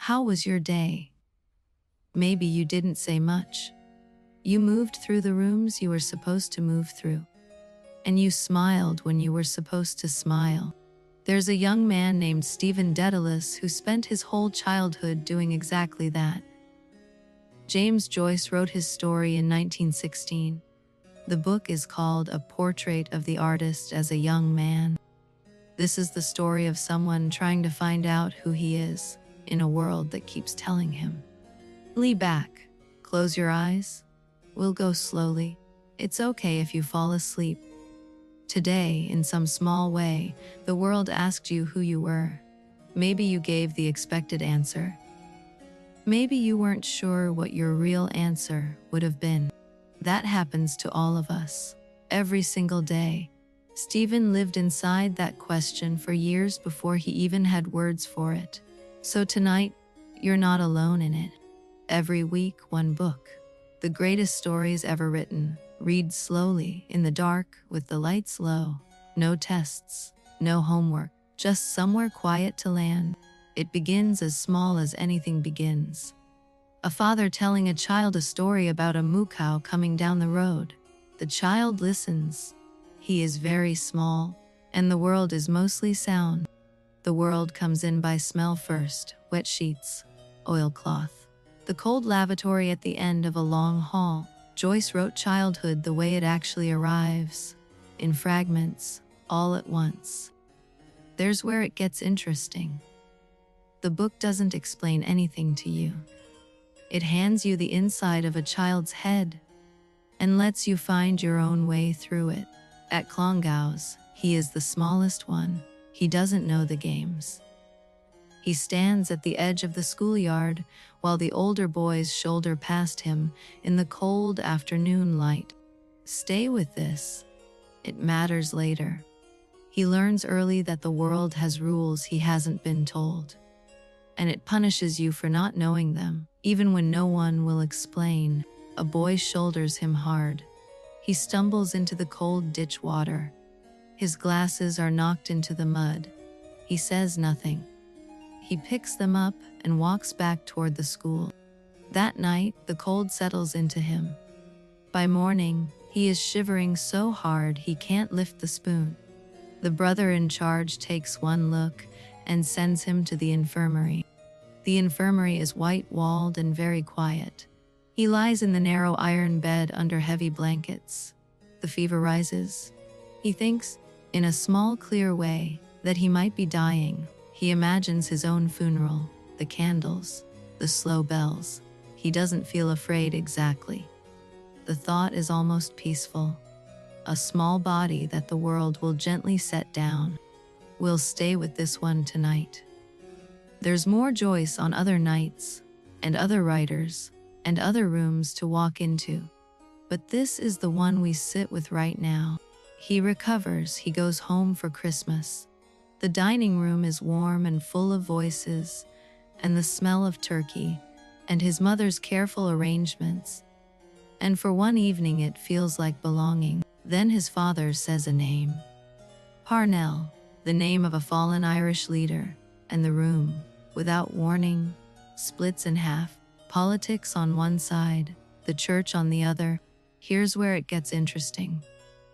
How was your day? Maybe you didn't say much. You moved through the rooms you were supposed to move through. And you smiled when you were supposed to smile. There's a young man named Stephen Dedalus who spent his whole childhood doing exactly that. James Joyce wrote his story in 1916. The book is called A Portrait of the Artist as a Young Man. This is the story of someone trying to find out who he is in a world that keeps telling him. Lean back, close your eyes. We'll go slowly. It's okay if you fall asleep. Today, in some small way, the world asked you who you were. Maybe you gave the expected answer. Maybe you weren't sure what your real answer would have been. That happens to all of us, every single day. Stephen lived inside that question for years before he even had words for it. So tonight, you're not alone in it. Every week, one book. The greatest stories ever written. Read slowly, in the dark, with the lights low. No tests, no homework, just somewhere quiet to land. It begins as small as anything begins. A father telling a child a story about a moo cow coming down the road. The child listens. He is very small, and the world is mostly sound. The world comes in by smell first, wet sheets, oilcloth. The cold lavatory at the end of a long hall. Joyce wrote childhood the way it actually arrives, in fragments, all at once. There's where it gets interesting. The book doesn't explain anything to you. It hands you the inside of a child's head and lets you find your own way through it. At Clongowes, he is the smallest one. He doesn't know the games. He stands at the edge of the schoolyard while the older boys shoulder past him in the cold afternoon light. Stay with this. It matters later. He learns early that the world has rules he hasn't been told. And it punishes you for not knowing them, even when no one will explain. A boy shoulders him hard. He stumbles into the cold ditch water. His glasses are knocked into the mud. He says nothing. He picks them up and walks back toward the school. That night, the cold settles into him. By morning, he is shivering so hard he can't lift the spoon. The brother in charge takes one look and sends him to the infirmary. The infirmary is white-walled and very quiet. He lies in the narrow iron bed under heavy blankets. The fever rises. He thinks, in a small, clear way, that he might be dying. He imagines his own funeral, the candles, the slow bells. He doesn't feel afraid exactly. The thought is almost peaceful. A small body that the world will gently set down. We'll stay with this one tonight. There's more Joyce on other nights, and other writers, and other rooms to walk into. But this is the one we sit with right now. He recovers, he goes home for Christmas. The dining room is warm and full of voices, and the smell of turkey, and his mother's careful arrangements. And for one evening it feels like belonging. Then his father says a name. Parnell, the name of a fallen Irish leader, and the room, without warning, splits in half. Politics on one side, the church on the other. Here's where it gets interesting.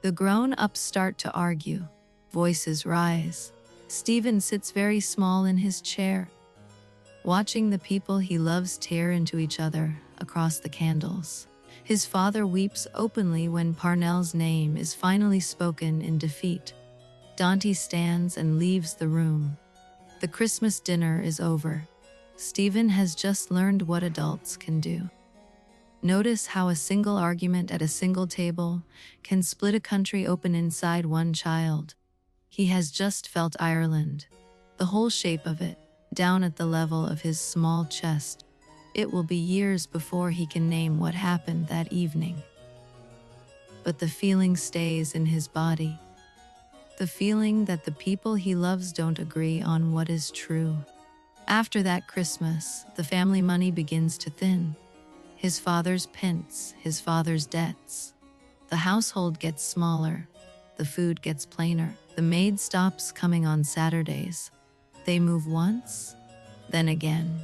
The grown-ups start to argue. Voices rise. Stephen sits very small in his chair, watching the people he loves tear into each other across the candles. His father weeps openly when Parnell's name is finally spoken in defeat. Dante stands and leaves the room. The Christmas dinner is over. Stephen has just learned what adults can do. Notice how a single argument at a single table can split a country open inside one child. He has just felt Ireland, the whole shape of it, down at the level of his small chest. It will be years before he can name what happened that evening. But the feeling stays in his body. The feeling that the people he loves don't agree on what is true. After that Christmas, the family money begins to thin. His father's pence, his father's debts. The household gets smaller. The food gets plainer. The maid stops coming on Saturdays. They move once, then again.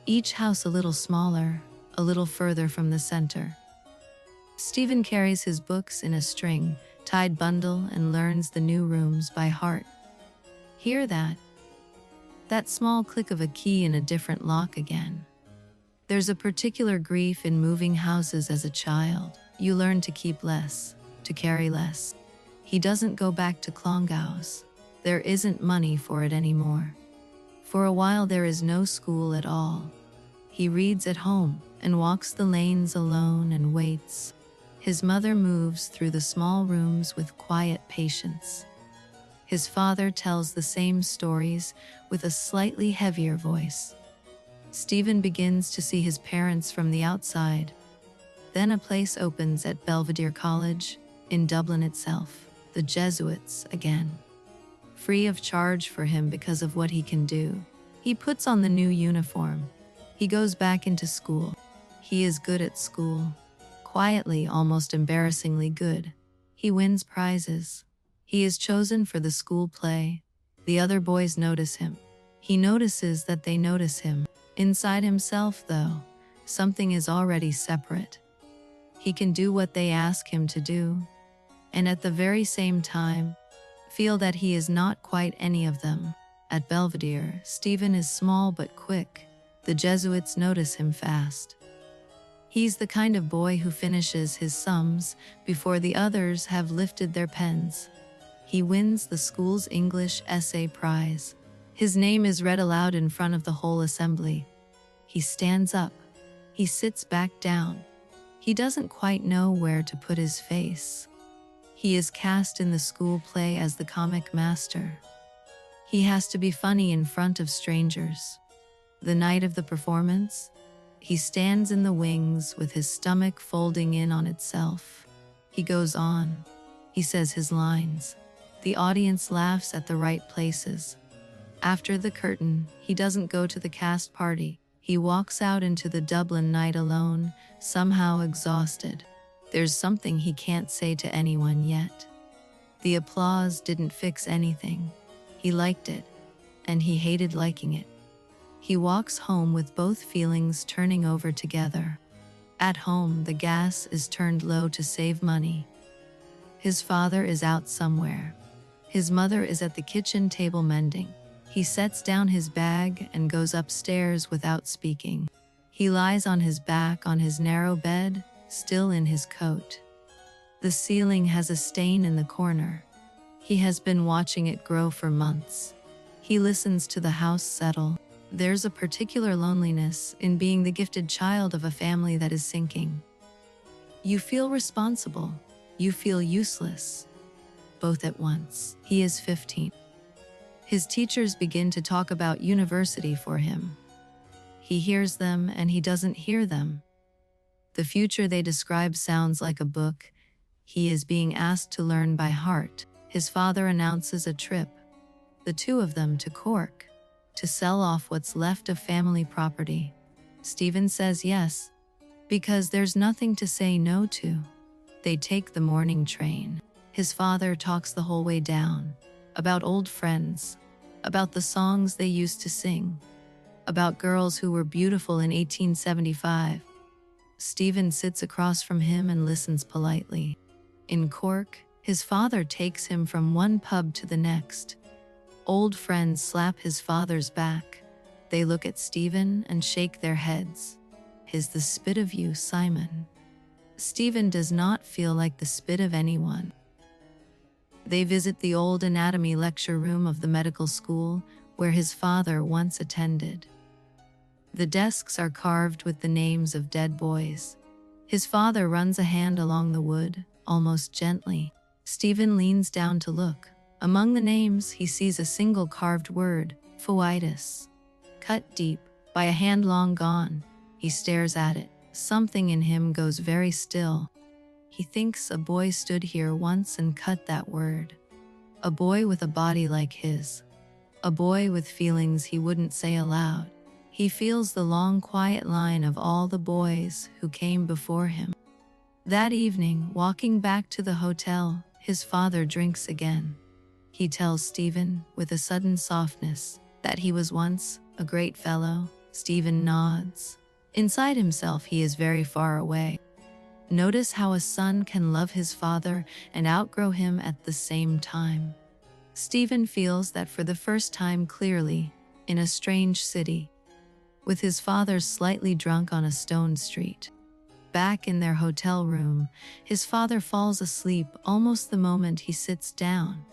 each house a little smaller, a little further from the center. Stephen carries his books in a string-tied bundle and learns the new rooms by heart. Hear that? That small click of a key in a different lock again. There's a particular grief in moving houses as a child. You learn to keep less, to carry less. He doesn't go back to Clongowes. There isn't money for it anymore. For a while there is no school at all. He reads at home and walks the lanes alone and waits. His mother moves through the small rooms with quiet patience. His father tells the same stories with a slightly heavier voice. Stephen begins to see his parents from the outside. Then a place opens at Belvedere College, in Dublin itself, the Jesuits again. Free of charge for him because of what he can do. He puts on the new uniform. He goes back into school. He is good at school. Quietly, almost embarrassingly good. He wins prizes. He is chosen for the school play. The other boys notice him. He notices that they notice him. Inside himself, though, something is already separate. He can do what they ask him to do, and at the very same time, feel that he is not quite any of them. At Belvedere, Stephen is small but quick. The Jesuits notice him fast. He's the kind of boy who finishes his sums before the others have lifted their pens. He wins the school's English essay prize. His name is read aloud in front of the whole assembly. He stands up. He sits back down. He doesn't quite know where to put his face. He is cast in the school play as the comic master. He has to be funny in front of strangers. The night of the performance, he stands in the wings with his stomach folding in on itself. He goes on. He says his lines. The audience laughs at the right places. After the curtain, he doesn't go to the cast party. He walks out into the Dublin night alone, somehow exhausted. There's something he can't say to anyone yet. The applause didn't fix anything. He liked it, and he hated liking it. He walks home with both feelings turning over together. At home, the gas is turned low to save money. His father is out somewhere. His mother is at the kitchen table mending. He sets down his bag and goes upstairs without speaking. He lies on his back on his narrow bed, still in his coat. The ceiling has a stain in the corner. He has been watching it grow for months. He listens to the house settle. There's a particular loneliness in being the gifted child of a family that is sinking. You feel responsible. You feel useless. Both at once. He is 15. His teachers begin to talk about university for him. He hears them and he doesn't hear them. The future they describe sounds like a book. He is being asked to learn by heart. His father announces a trip, the two of them to Cork, to sell off what's left of family property. Stephen says yes, because there's nothing to say no to. They take the morning train. His father talks the whole way down, about old friends, about the songs they used to sing, about girls who were beautiful in 1875. Stephen sits across from him and listens politely. In Cork, his father takes him from one pub to the next. Old friends slap his father's back. They look at Stephen and shake their heads. "Is the spit of you, Simon?" Stephen does not feel like the spit of anyone. They visit the old anatomy lecture room of the medical school where his father once attended. The desks are carved with the names of dead boys. His father runs a hand along the wood, almost gently. Stephen leans down to look. Among the names, he sees a single carved word, Foitis. Cut deep, by a hand long gone. He stares at it. Something in him goes very still. He thinks a boy stood here once and cut that word. A boy with a body like his. A boy with feelings he wouldn't say aloud. He feels the long quiet line of all the boys who came before him. That evening, walking back to the hotel, his father drinks again. He tells Stephen, with a sudden softness, that he was once a great fellow. Stephen nods. Inside himself, he is very far away. Notice how a son can love his father and outgrow him at the same time. Stephen feels that for the first time clearly, in a strange city, with his father slightly drunk on a stone street. Back in their hotel room, his father falls asleep almost the moment he sits down.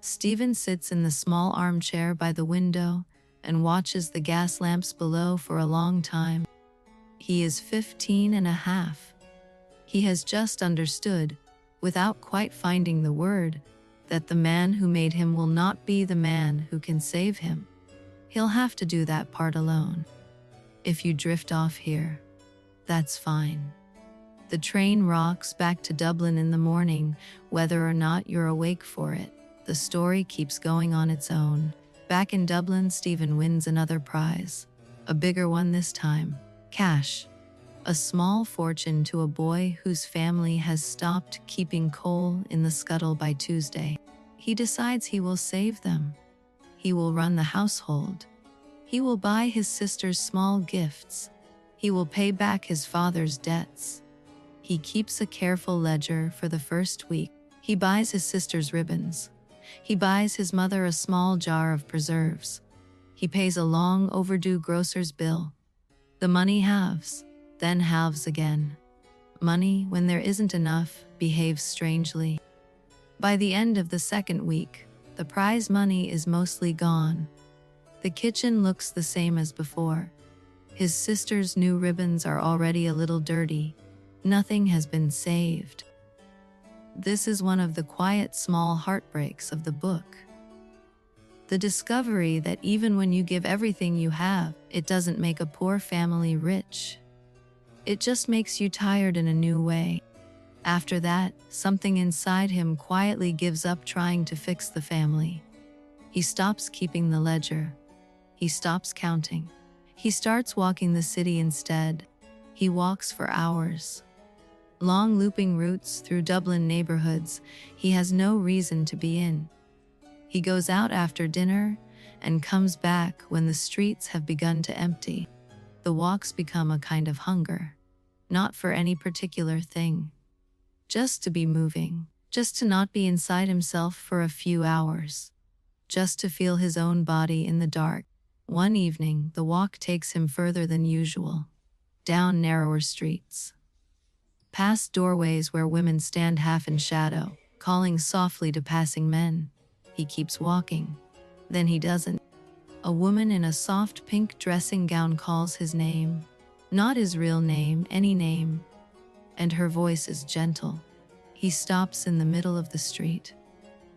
Stephen sits in the small armchair by the window and watches the gas lamps below for a long time. He is 15 and a half. He has just understood, without quite finding the word, that the man who made him will not be the man who can save him. He'll have to do that part alone. If you drift off here, that's fine. The train rocks back to Dublin in the morning, whether or not you're awake for it. The story keeps going on its own. Back in Dublin, Stephen wins another prize. A bigger one this time. Cash. A small fortune to a boy whose family has stopped keeping coal in the scuttle by Tuesday. He decides he will save them. He will run the household. He will buy his sisters small gifts. He will pay back his father's debts. He keeps a careful ledger for the first week. He buys his sisters ribbons. He buys his mother a small jar of preserves. He pays a long overdue grocer's bill. The money halves, then halves again. Money, when there isn't enough, behaves strangely. By the end of the second week, the prize money is mostly gone. The kitchen looks the same as before. His sister's new ribbons are already a little dirty. Nothing has been saved. This is one of the quiet, small heartbreaks of the book. The discovery that even when you give everything you have, it doesn't make a poor family rich. It just makes you tired in a new way. After that, something inside him quietly gives up trying to fix the family. He stops keeping the ledger. He stops counting. He starts walking the city instead. He walks for hours. Long looping routes through Dublin neighborhoods he has no reason to be in. He goes out after dinner and comes back when the streets have begun to empty. The walks become a kind of hunger, not for any particular thing. Just to be moving, just to not be inside himself for a few hours, just to feel his own body in the dark. One evening, the walk takes him further than usual, down narrower streets, past doorways where women stand half in shadow, calling softly to passing men. He keeps walking. Then he doesn't. A woman in a soft pink dressing gown calls his name. Not his real name, any name. And her voice is gentle. He stops in the middle of the street.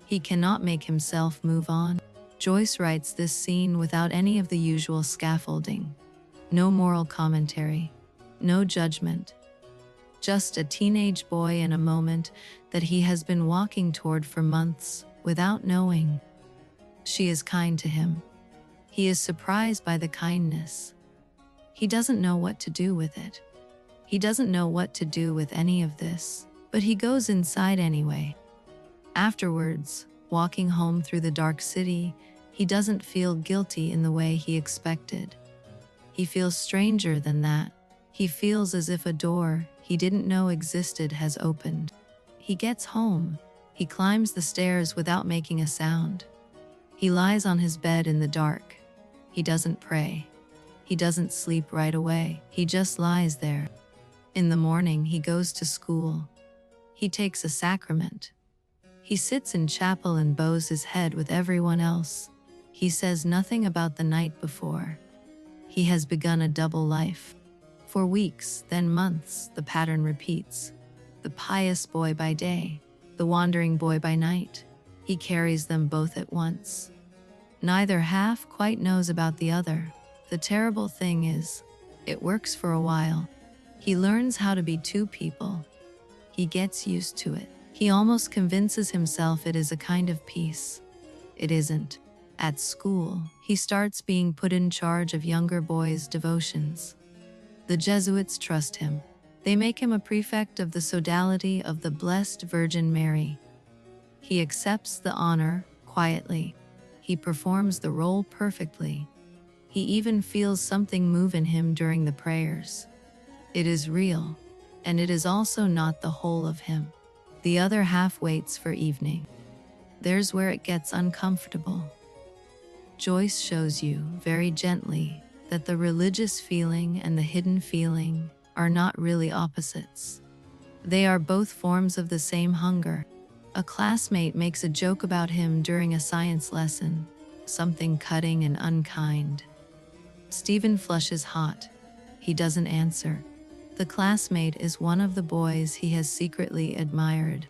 He cannot make himself move on. Joyce writes this scene without any of the usual scaffolding. No moral commentary. No judgment. Just a teenage boy in a moment that he has been walking toward for months without knowing. She is kind to him. He is surprised by the kindness. He doesn't know what to do with it. He doesn't know what to do with any of this, but he goes inside anyway. Afterwards, walking home through the dark city, he doesn't feel guilty in the way he expected. He feels stranger than that. He feels as if a door he didn't know existed has opened. He gets home. He climbs the stairs without making a sound. He lies on his bed in the dark. He doesn't pray. He doesn't sleep right away. He just lies there. In the morning, he goes to school. He takes a sacrament. He sits in chapel and bows his head with everyone else. He says nothing about the night before. He has begun a double life. For weeks, then months, the pattern repeats. The pious boy by day, the wandering boy by night. He carries them both at once. Neither half quite knows about the other. The terrible thing is, it works for a while. He learns how to be two people. He gets used to it. He almost convinces himself it is a kind of peace. It isn't. At school, he starts being put in charge of younger boys' devotions. The Jesuits trust him. They make him a prefect of the sodality of the Blessed Virgin Mary. He accepts the honor quietly. He performs the role perfectly. He He even feels something move in him during the prayers. It is real, and it is also not the whole of him. The other half waits for evening. There's where it gets uncomfortable. Joyce shows you, very gently, that the religious feeling and the hidden feeling are not really opposites. They are both forms of the same hunger. A classmate makes a joke about him during a science lesson, something cutting and unkind. Stephen flushes hot. He doesn't answer. The classmate is one of the boys he has secretly admired.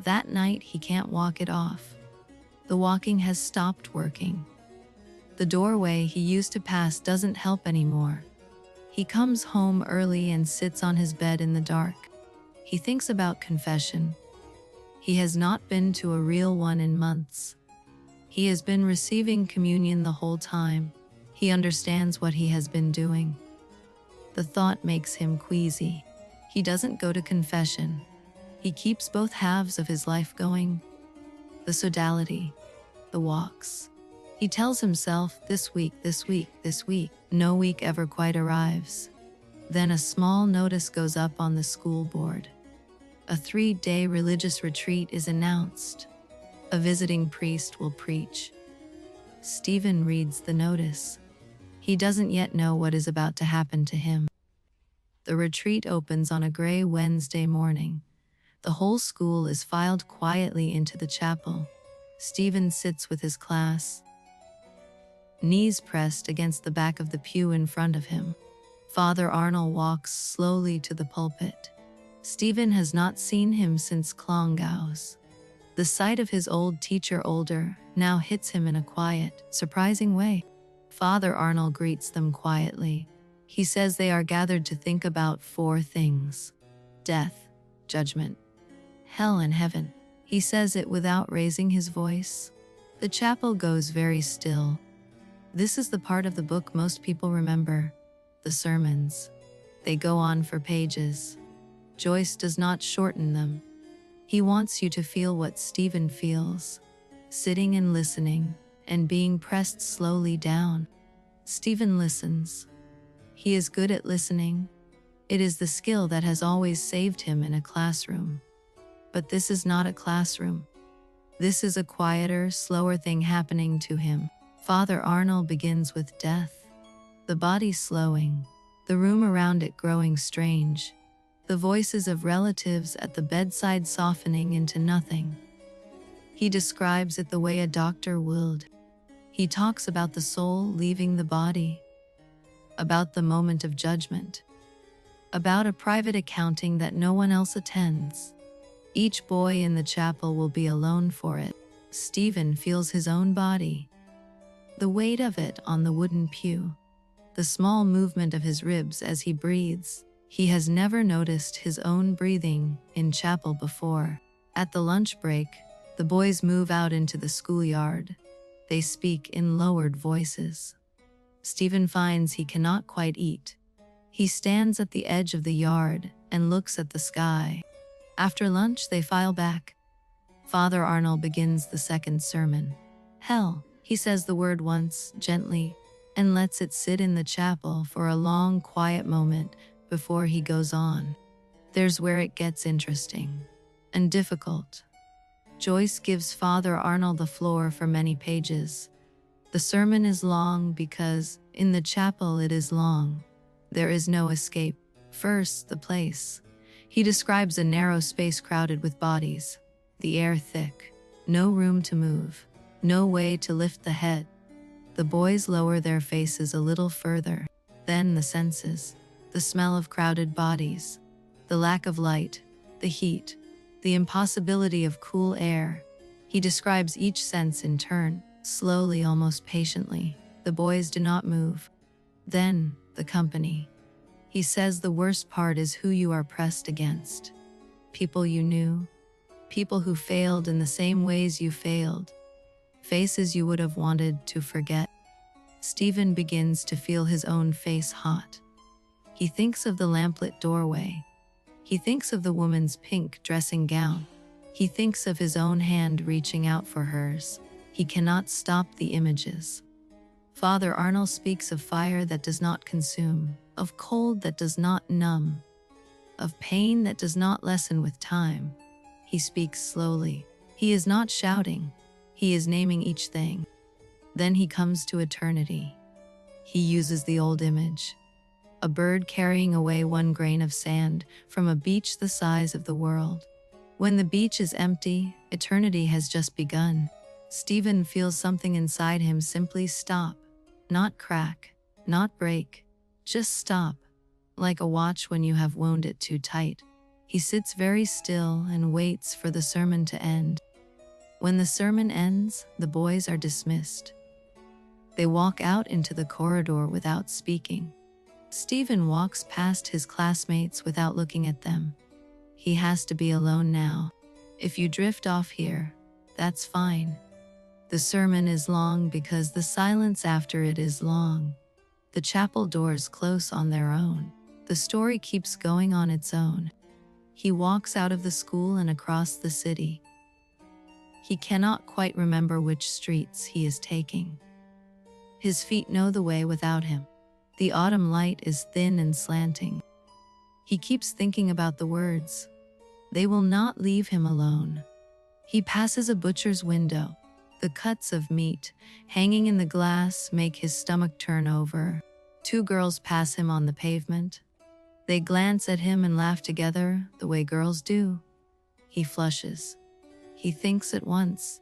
That night he can't walk it off. The walking has stopped working. The doorway he used to pass doesn't help anymore. He comes home early and sits on his bed in the dark. He thinks about confession. He has not been to a real one in months. He has been receiving communion the whole time. He understands what he has been doing. The thought makes him queasy. He doesn't go to confession. He keeps both halves of his life going. The sodality, the walks. He tells himself, this week, no week ever quite arrives. Then a small notice goes up on the school board. A 3-day religious retreat is announced. A visiting priest will preach. Stephen reads the notice. He doesn't yet know what is about to happen to him. The retreat opens on a gray Wednesday morning. The whole school is filed quietly into the chapel. Stephen sits with his class, knees pressed against the back of the pew in front of him. Father Arnold walks slowly to the pulpit. Stephen has not seen him since Clongowes. The sight of his old teacher now hits him in a quiet, surprising way. Father Arnold greets them quietly. He says they are gathered to think about 4 things: death, judgment, hell and heaven. He says it without raising his voice. The chapel goes very still. This is the part of the book most people remember, the sermons. They go on for pages. Joyce does not shorten them. He wants you to feel what Stephen feels, sitting and listening, and being pressed slowly down. Stephen listens. He is good at listening. It is the skill that has always saved him in a classroom. But this is not a classroom. This is a quieter, slower thing happening to him. Father Arnold begins with death. The body slowing, the room around it growing strange, the voices of relatives at the bedside softening into nothing. He describes it the way a doctor would. He talks about the soul leaving the body, about the moment of judgment, about a private accounting that no one else attends. Each boy in the chapel will be alone for it. Stephen feels his own body, the weight of it on the wooden pew, the small movement of his ribs as he breathes. He has never noticed his own breathing in chapel before. At the lunch break, the boys move out into the schoolyard. They speak in lowered voices. Stephen finds he cannot quite eat. He stands at the edge of the yard and looks at the sky. After lunch, they file back. Father Arnold begins the second sermon. Hell. He says the word once, gently, and lets it sit in the chapel for a long, quiet moment before he goes on. There's where it gets interesting and difficult. Joyce gives Father Arnold the floor for many pages. The sermon is long because, in the chapel, it is long. There is no escape. First, the place. He describes a narrow space crowded with bodies, the air thick, no room to move. No way to lift the head. The boys lower their faces a little further. Then the senses, the smell of crowded bodies, the lack of light, the heat, the impossibility of cool air. He describes each sense in turn, slowly, almost patiently. The boys do not move. Then, the company. He says the worst part is who you are pressed against. People you knew, people who failed in the same ways you failed. Faces you would have wanted to forget. Stephen begins to feel his own face hot. He thinks of the lamplit doorway. He thinks of the woman's pink dressing gown. He thinks of his own hand reaching out for hers. He cannot stop the images. Father Arnold speaks of fire that does not consume, of cold that does not numb, of pain that does not lessen with time. He speaks slowly. He is not shouting. He is naming each thing. Then he comes to eternity. He uses the old image. A bird carrying away one grain of sand from a beach the size of the world. When the beach is empty, eternity has just begun. Stephen feels something inside him simply stop. Not crack, not break, just stop, like a watch when you have wound it too tight. He sits very still and waits for the sermon to end. When the sermon ends, the boys are dismissed. They walk out into the corridor without speaking. Stephen walks past his classmates without looking at them. He has to be alone now. If you drift off here, that's fine. The sermon is long because the silence after it is long. The chapel doors close on their own. The story keeps going on its own. He walks out of the school and across the city. He cannot quite remember which streets he is taking. His feet know the way without him. The autumn light is thin and slanting. He keeps thinking about the words. They will not leave him alone. He passes a butcher's window. The cuts of meat hanging in the glass make his stomach turn over. Two girls pass him on the pavement. They glance at him and laugh together the way girls do. He flushes. He thinks at once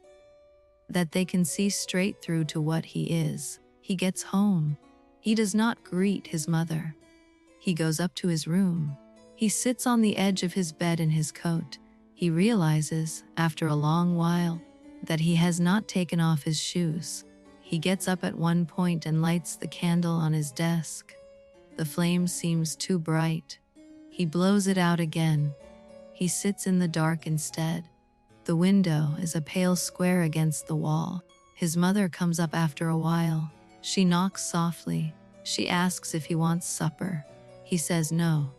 that they can see straight through to what he is. He gets home. He does not greet his mother. He goes up to his room. He sits on the edge of his bed in his coat. He realizes, after a long while, that he has not taken off his shoes. He gets up at one point and lights the candle on his desk. The flame seems too bright. He blows it out again. He sits in the dark instead. The window is a pale square against the wall. His mother comes up after a while. She knocks softly. She asks if he wants supper. He says no.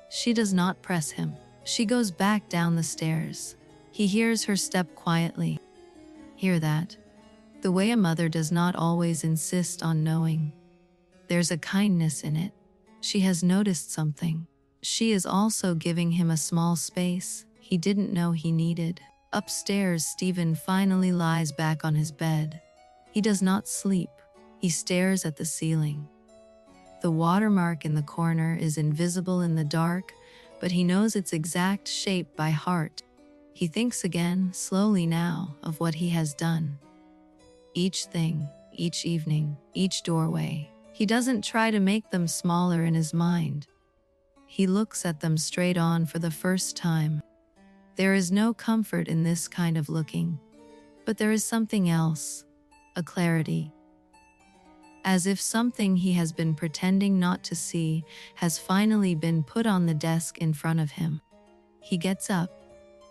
She does not press him. She goes back down the stairs. He hears her step quietly. Hear that? The way a mother does not always insist on knowing. There's a kindness in it. She has noticed something. She is also giving him a small space he didn't know he needed. Upstairs, Stephen finally lies back on his bed. He does not sleep. He stares at the ceiling. The watermark in the corner is invisible in the dark, but he knows its exact shape by heart. He thinks again, slowly now, of what he has done. Each thing, each evening, each doorway. He doesn't try to make them smaller in his mind. He looks at them straight on for the first time. There is no comfort in this kind of looking, but there is something else, a clarity. As if something he has been pretending not to see has finally been put on the desk in front of him. He gets up.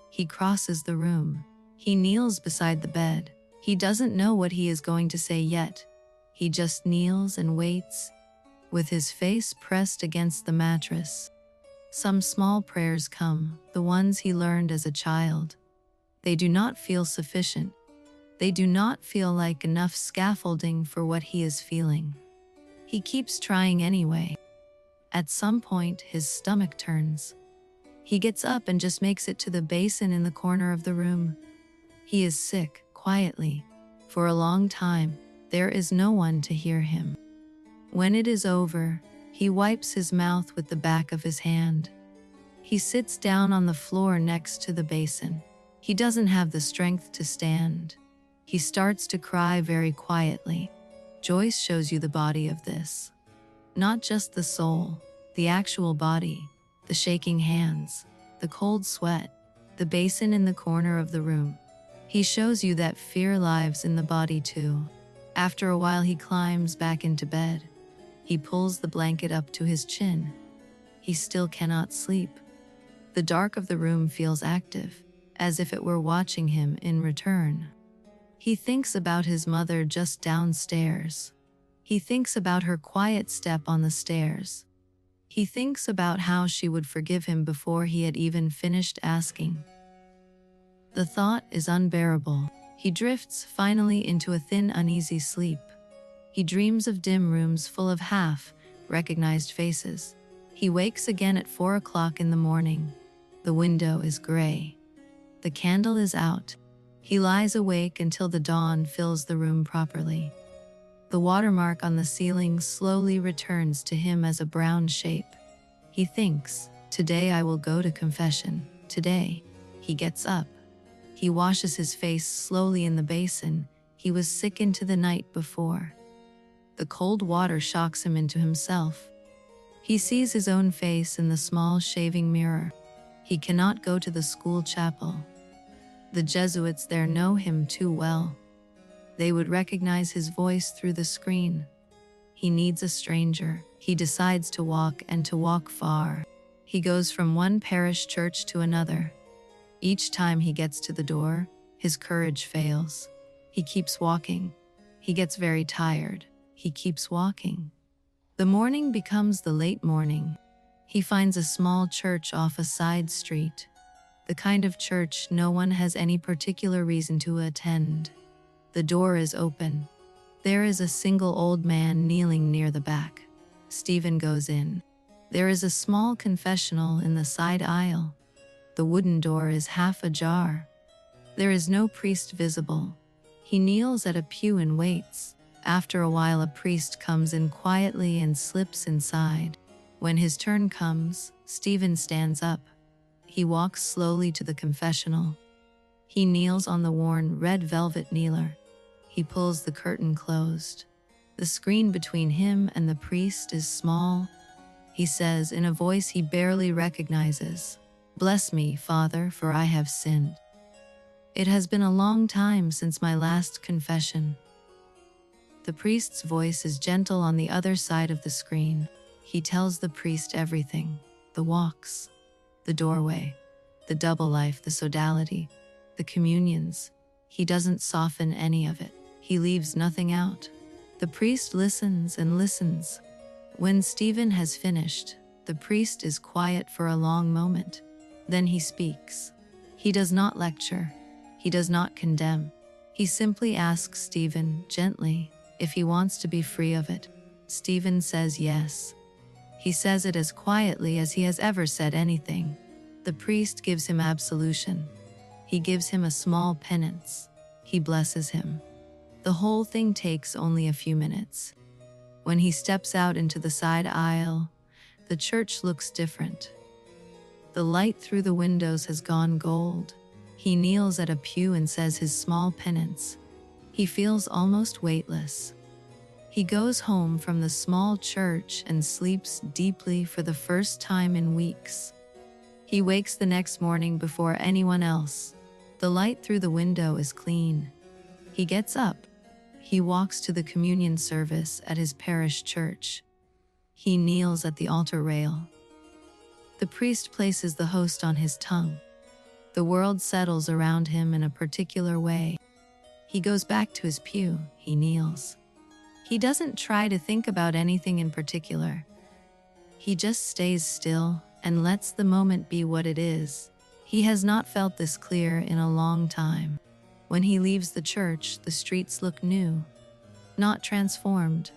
He crosses the room. He kneels beside the bed. He doesn't know what he is going to say yet. He just kneels and waits, with his face pressed against the mattress. Some small prayers come, the ones he learned as a child. They do not feel sufficient. They do not feel like enough scaffolding for what he is feeling. He keeps trying anyway. At some point, his stomach turns. He gets up and just makes it to the basin in the corner of the room. He is sick, quietly. For a long time, there is no one to hear him. When it is over, he wipes his mouth with the back of his hand. He sits down on the floor next to the basin. He doesn't have the strength to stand. He starts to cry very quietly. Joyce shows you the body of this. Not just the soul, the actual body, the shaking hands, the cold sweat, the basin in the corner of the room. He shows you that fear lives in the body too. After a while, he climbs back into bed. He pulls the blanket up to his chin. He still cannot sleep. The dark of the room feels active, as if it were watching him in return. He thinks about his mother just downstairs. He thinks about her quiet step on the stairs. He thinks about how she would forgive him before he had even finished asking. The thought is unbearable. He drifts finally into a thin, uneasy sleep. He dreams of dim rooms full of half-recognized faces. He wakes again at 4 o'clock in the morning. The window is gray. The candle is out. He lies awake until the dawn fills the room properly. The watermark on the ceiling slowly returns to him as a brown shape. He thinks, "Today I will go to confession. Today." He gets up. He washes his face slowly in the basin. He was sick into the night before. The cold water shocks him into himself. He sees his own face in the small shaving mirror. He cannot go to the school chapel. The Jesuits there know him too well. They would recognize his voice through the screen. He needs a stranger. He decides to walk, and to walk far. He goes from one parish church to another. Each time he gets to the door, his courage fails. He keeps walking. He gets very tired. He keeps walking. The morning becomes the late morning. He finds a small church off a side street, the kind of church no one has any particular reason to attend. The door is open. There is a single old man kneeling near the back. Stephen goes in. There is a small confessional in the side aisle. The wooden door is half ajar. There is no priest visible. He kneels at a pew and waits. After a while, a priest comes in quietly and slips inside. When his turn comes, Stephen stands up. He walks slowly to the confessional. He kneels on the worn red velvet kneeler. He pulls the curtain closed. The screen between him and the priest is small. He says in a voice he barely recognizes, "Bless me, Father, for I have sinned. It has been a long time since my last confession." The priest's voice is gentle on the other side of the screen. He tells the priest everything: the walks, the doorway, the double life, the sodality, the communions. He doesn't soften any of it. He leaves nothing out. The priest listens and listens. When Stephen has finished, the priest is quiet for a long moment. Then he speaks. He does not lecture. He does not condemn. He simply asks Stephen gently if he wants to be free of it. Stephen says yes. He says it as quietly as he has ever said anything. The priest gives him absolution. He gives him a small penance. He blesses him. The whole thing takes only a few minutes. When he steps out into the side aisle, the church looks different. The light through the windows has gone gold. He kneels at a pew and says his small penance. He feels almost weightless. He goes home from the small church and sleeps deeply for the first time in weeks. He wakes the next morning before anyone else. The light through the window is clean. He gets up. He walks to the communion service at his parish church. He kneels at the altar rail. The priest places the host on his tongue. The world settles around him in a particular way. He goes back to his pew. He kneels. He doesn't try to think about anything in particular. He just stays still and lets the moment be what it is. He has not felt this clear in a long time. When he leaves the church, the streets look new. Not transformed,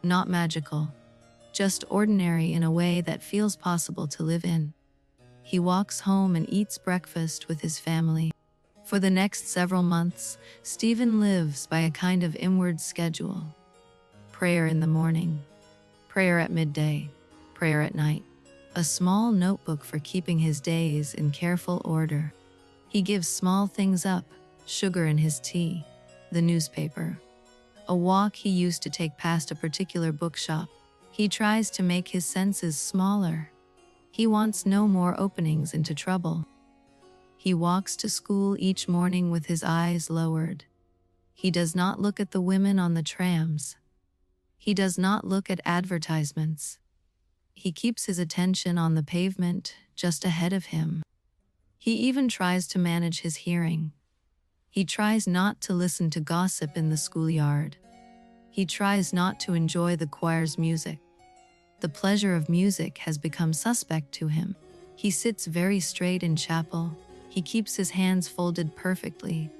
not magical, just ordinary in a way that feels possible to live in. He walks home and eats breakfast with his family. For the next several months, Stephen lives by a kind of inward schedule. Prayer in the morning, prayer at midday, prayer at night. A small notebook for keeping his days in careful order. He gives small things up: sugar in his tea, the newspaper, a walk he used to take past a particular bookshop. He tries to make his senses smaller. He wants no more openings into trouble. He walks to school each morning with his eyes lowered. He does not look at the women on the trams. He does not look at advertisements. He keeps his attention on the pavement just ahead of him. He even tries to manage his hearing. He tries not to listen to gossip in the schoolyard. He tries not to enjoy the choir's music. The pleasure of music has become suspect to him. He sits very straight in chapel. He keeps his hands folded perfectly.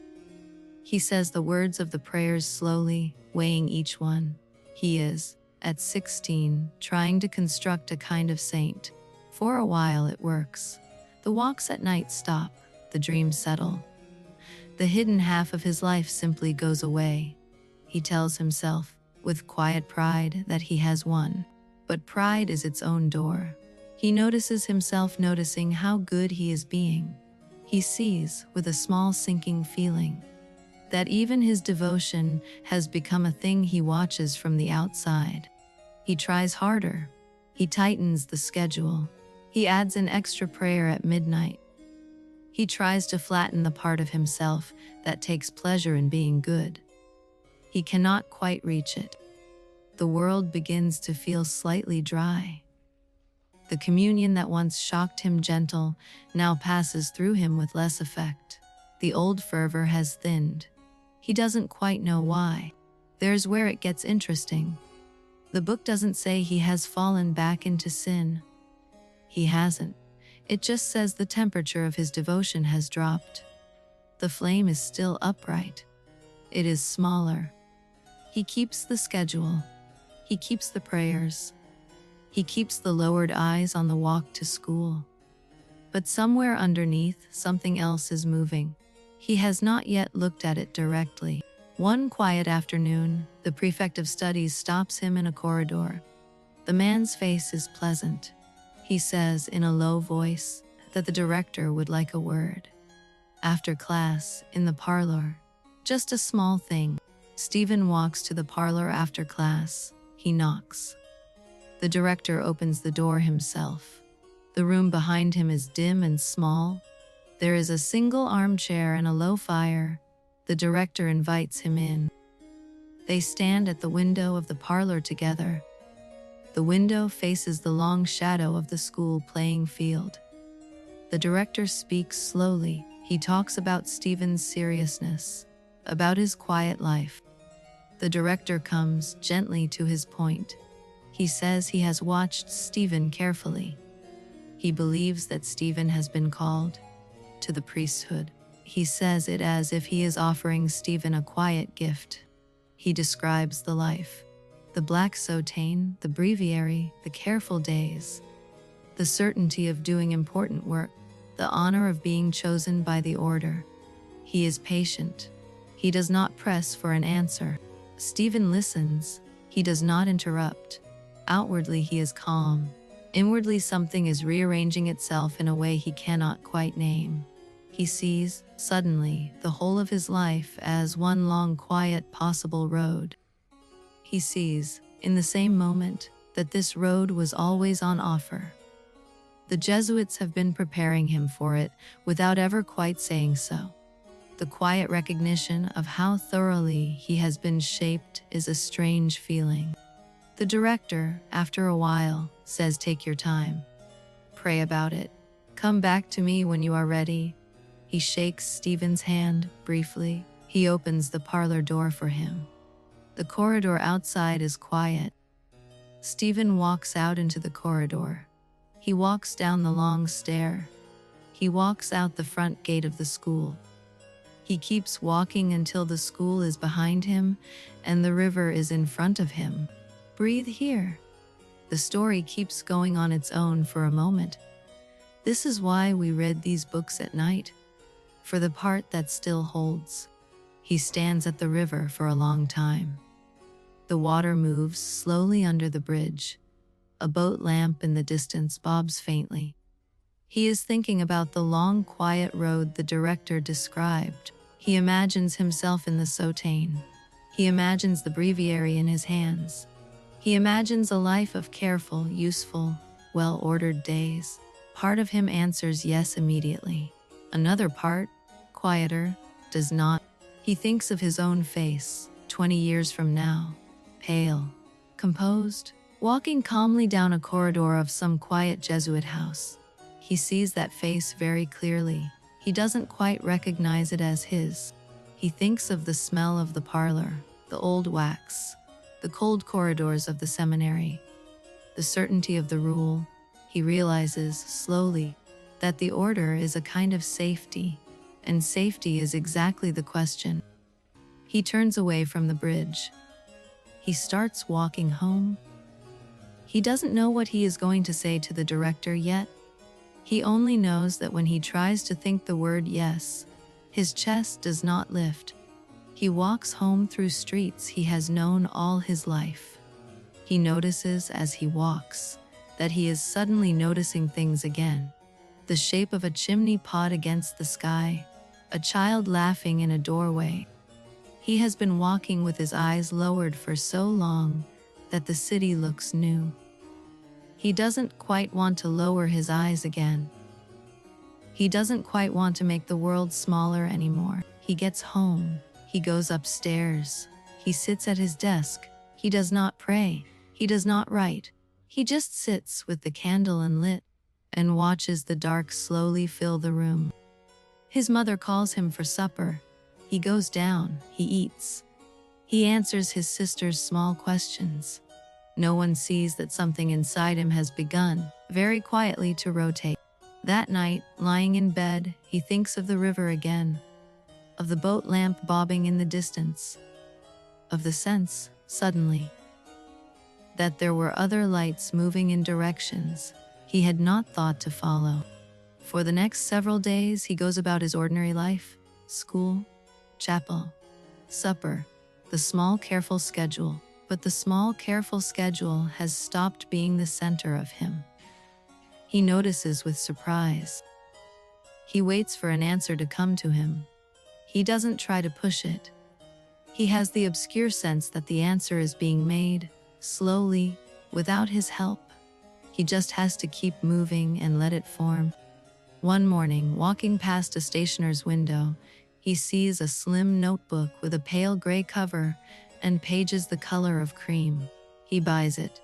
He says the words of the prayers slowly, weighing each one. He is, at 16, trying to construct a kind of saint. For a while it works. The walks at night stop, the dreams settle. The hidden half of his life simply goes away. He tells himself, with quiet pride, that he has won. But pride is its own door. He notices himself noticing how good he is being. He sees, with a small sinking feeling, that even his devotion has become a thing he watches from the outside. He tries harder. He tightens the schedule. He adds an extra prayer at midnight. He tries to flatten the part of himself that takes pleasure in being good. He cannot quite reach it. The world begins to feel slightly dry. The communion that once shocked him gentle now passes through him with less effect. The old fervor has thinned. He doesn't quite know why. There's where it gets interesting. The book doesn't say he has fallen back into sin. He hasn't. It just says the temperature of his devotion has dropped. The flame is still upright. It is smaller. He keeps the schedule. He keeps the prayers. He keeps the lowered eyes on the walk to school. But somewhere underneath, something else is moving. He has not yet looked at it directly. One quiet afternoon, the prefect of studies stops him in a corridor. The man's face is pleasant. He says in a low voice that the director would like a word. After class, in the parlor. Just a small thing. Stephen walks to the parlor after class. He knocks. The director opens the door himself. The room behind him is dim and small. There is a single armchair and a low fire. The director invites him in. They stand at the window of the parlor together. The window faces the long shadow of the school playing field. The director speaks slowly. He talks about Stephen's seriousness, about his quiet life. The director comes gently to his point. He says he has watched Stephen carefully. He believes that Stephen has been called to the priesthood. He says it as if he is offering Stephen a quiet gift. He describes the life, the black soutane, the breviary, the careful days, the certainty of doing important work, the honor of being chosen by the order. He is patient. He does not press for an answer. Stephen listens. He does not interrupt. Outwardly he is calm. Inwardly something is rearranging itself in a way he cannot quite name. He sees, suddenly, the whole of his life as one long quiet possible road. He sees, in the same moment, that this road was always on offer. The Jesuits have been preparing him for it without ever quite saying so. The quiet recognition of how thoroughly he has been shaped is a strange feeling. The director, after a while, says, "Take your time. Pray about it. Come back to me when you are ready." He shakes Stephen's hand briefly. He opens the parlor door for him. The corridor outside is quiet. Stephen walks out into the corridor. He walks down the long stair. He walks out the front gate of the school. He keeps walking until the school is behind him and the river is in front of him. Breathe here. The story keeps going on its own for a moment. This is why we read these books at night, for the part that still holds. He stands at the river for a long time. The water moves slowly under the bridge. A boat lamp in the distance bobs faintly. He is thinking about the long, quiet road the director described. He imagines himself in the soutane. He imagines the breviary in his hands. He imagines a life of careful, useful, well-ordered days. Part of him answers yes immediately. Another part, quieter, does not. He thinks of his own face, 20 years from now, pale, composed, walking calmly down a corridor of some quiet Jesuit house. He sees that face very clearly. He doesn't quite recognize it as his. He thinks of the smell of the parlor, the old wax, the cold corridors of the seminary, the certainty of the rule. He realizes, slowly, that the order is a kind of safety, and safety is exactly the question. He turns away from the bridge. He starts walking home. He doesn't know what he is going to say to the director yet. He only knows that when he tries to think the word yes, his chest does not lift. He walks home through streets he has known all his life. He notices as he walks that he is suddenly noticing things again. The shape of a chimney pot against the sky, a child laughing in a doorway. He has been walking with his eyes lowered for so long that the city looks new. He doesn't quite want to lower his eyes again. He doesn't quite want to make the world smaller anymore. He gets home. He goes upstairs. He sits at his desk. He does not pray. He does not write. He just sits with the candle unlit and watches the dark slowly fill the room. His mother calls him for supper. He goes down. He eats. He answers his sister's small questions. No one sees that something inside him has begun, very quietly, to rotate. That night, lying in bed, he thinks of the river again, of the boat lamp bobbing in the distance, of the sense, suddenly, that there were other lights moving in directions he had not thought to follow. For the next several days, he goes about his ordinary life: school, chapel, supper, the small, careful schedule. But the small, careful schedule has stopped being the center of him. He notices with surprise. He waits for an answer to come to him. He doesn't try to push it. He has the obscure sense that the answer is being made, slowly, without his help. He just has to keep moving and let it form. One morning, walking past a stationer's window, he sees a slim notebook with a pale gray cover and pages the color of cream. He buys it.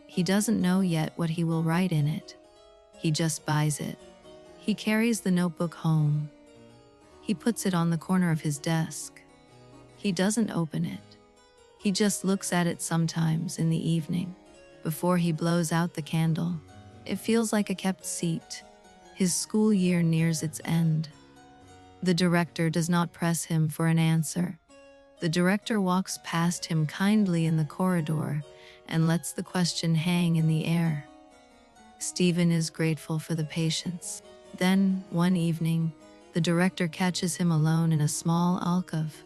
He doesn't know yet what he will write in it. He just buys it. He carries the notebook home. He puts it on the corner of his desk. He doesn't open it. He just looks at it sometimes in the evening, before he blows out the candle. It feels like a kept seat. His school year nears its end. The director does not press him for an answer. The director walks past him kindly in the corridor and lets the question hang in the air. Stephen is grateful for the patience. Then, one evening, the director catches him alone in a small alcove.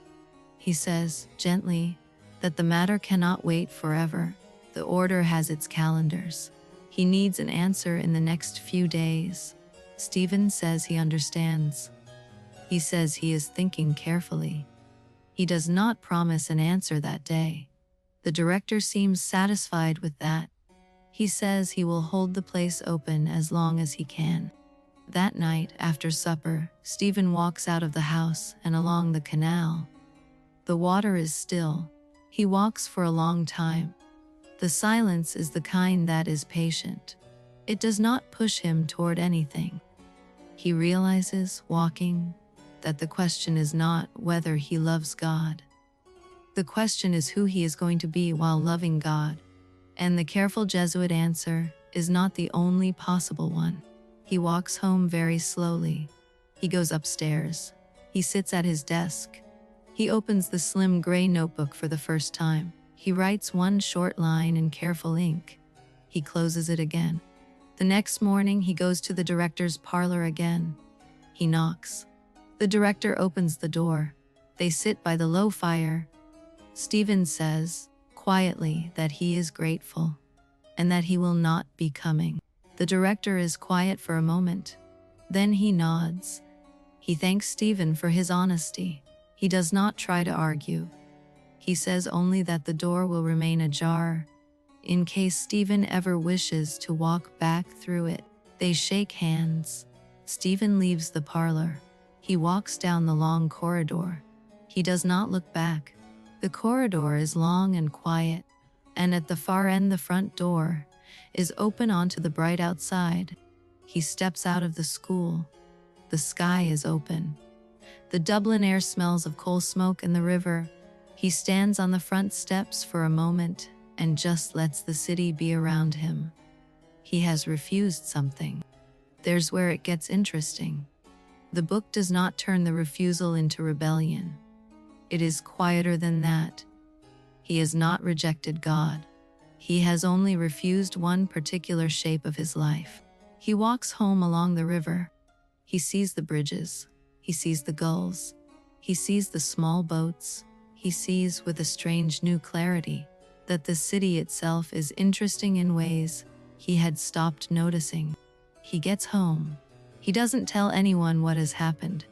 He says, gently, that the matter cannot wait forever. The order has its calendars. He needs an answer in the next few days. Stephen says he understands. He says he is thinking carefully. He does not promise an answer that day. The director seems satisfied with that. He says he will hold the place open as long as he can. That night, after supper, Stephen walks out of the house and along the canal. The water is still. He walks for a long time. The silence is the kind that is patient. It does not push him toward anything. He realizes, walking, that the question is not whether he loves God. The question is who he is going to be while loving God. And the careful Jesuit answer is not the only possible one. He walks home very slowly. He goes upstairs. He sits at his desk. He opens the slim gray notebook for the first time. He writes one short line in careful ink. He closes it again. The next morning, he goes to the director's parlor again. He knocks. The director opens the door. They sit by the low fire. Stephen says, quietly, that he is grateful, and that he will not be coming. The director is quiet for a moment. Then he nods. He thanks Stephen for his honesty. He does not try to argue. He says only that the door will remain ajar, in case Stephen ever wishes to walk back through it. They shake hands. Stephen leaves the parlor. He walks down the long corridor. He does not look back. The corridor is long and quiet, and at the far end the front door is open onto the bright outside. He steps out of the school. The sky is open. The Dublin air smells of coal smoke and the river. He stands on the front steps for a moment and just lets the city be around him. He has refused something. There's where it gets interesting. The book does not turn the refusal into rebellion. It is quieter than that. He has not rejected God. He has only refused one particular shape of his life. He walks home along the river. He sees the bridges. He sees the gulls. He sees the small boats. He sees with a strange new clarity that the city itself is interesting in ways he had stopped noticing. He gets home. He doesn't tell anyone what has happened.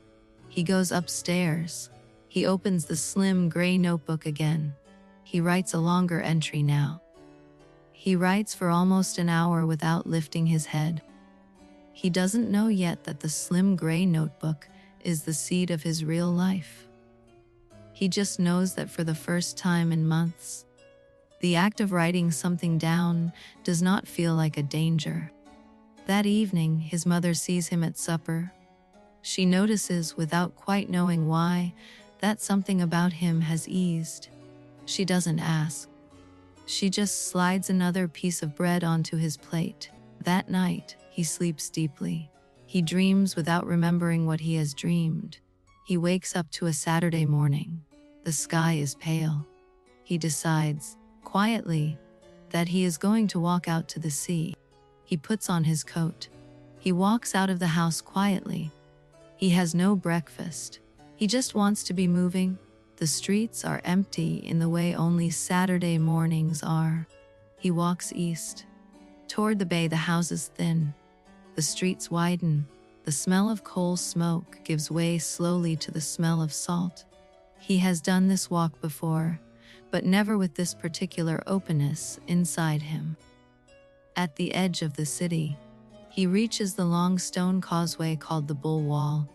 He goes upstairs. He opens the slim gray notebook again. He writes a longer entry now. He writes for almost an hour without lifting his head. He doesn't know yet that the slim gray notebook is the seed of his real life. He just knows that for the first time in months, the act of writing something down does not feel like a danger. That evening, his mother sees him at supper. She notices, without quite knowing why, that something about him has eased. She doesn't ask. She just slides another piece of bread onto his plate. That night, he sleeps deeply. He dreams without remembering what he has dreamed. He wakes up to a Saturday morning. The sky is pale. He decides, quietly, that he is going to walk out to the sea. He puts on his coat. He walks out of the house quietly. He has no breakfast. He just wants to be moving. The streets are empty in the way only Saturday mornings are. He walks east. Toward the bay, the houses thin. The streets widen. The smell of coal smoke gives way slowly to the smell of salt. He has done this walk before, but never with this particular openness inside him. At the edge of the city, he reaches the long stone causeway called the Bull Wall.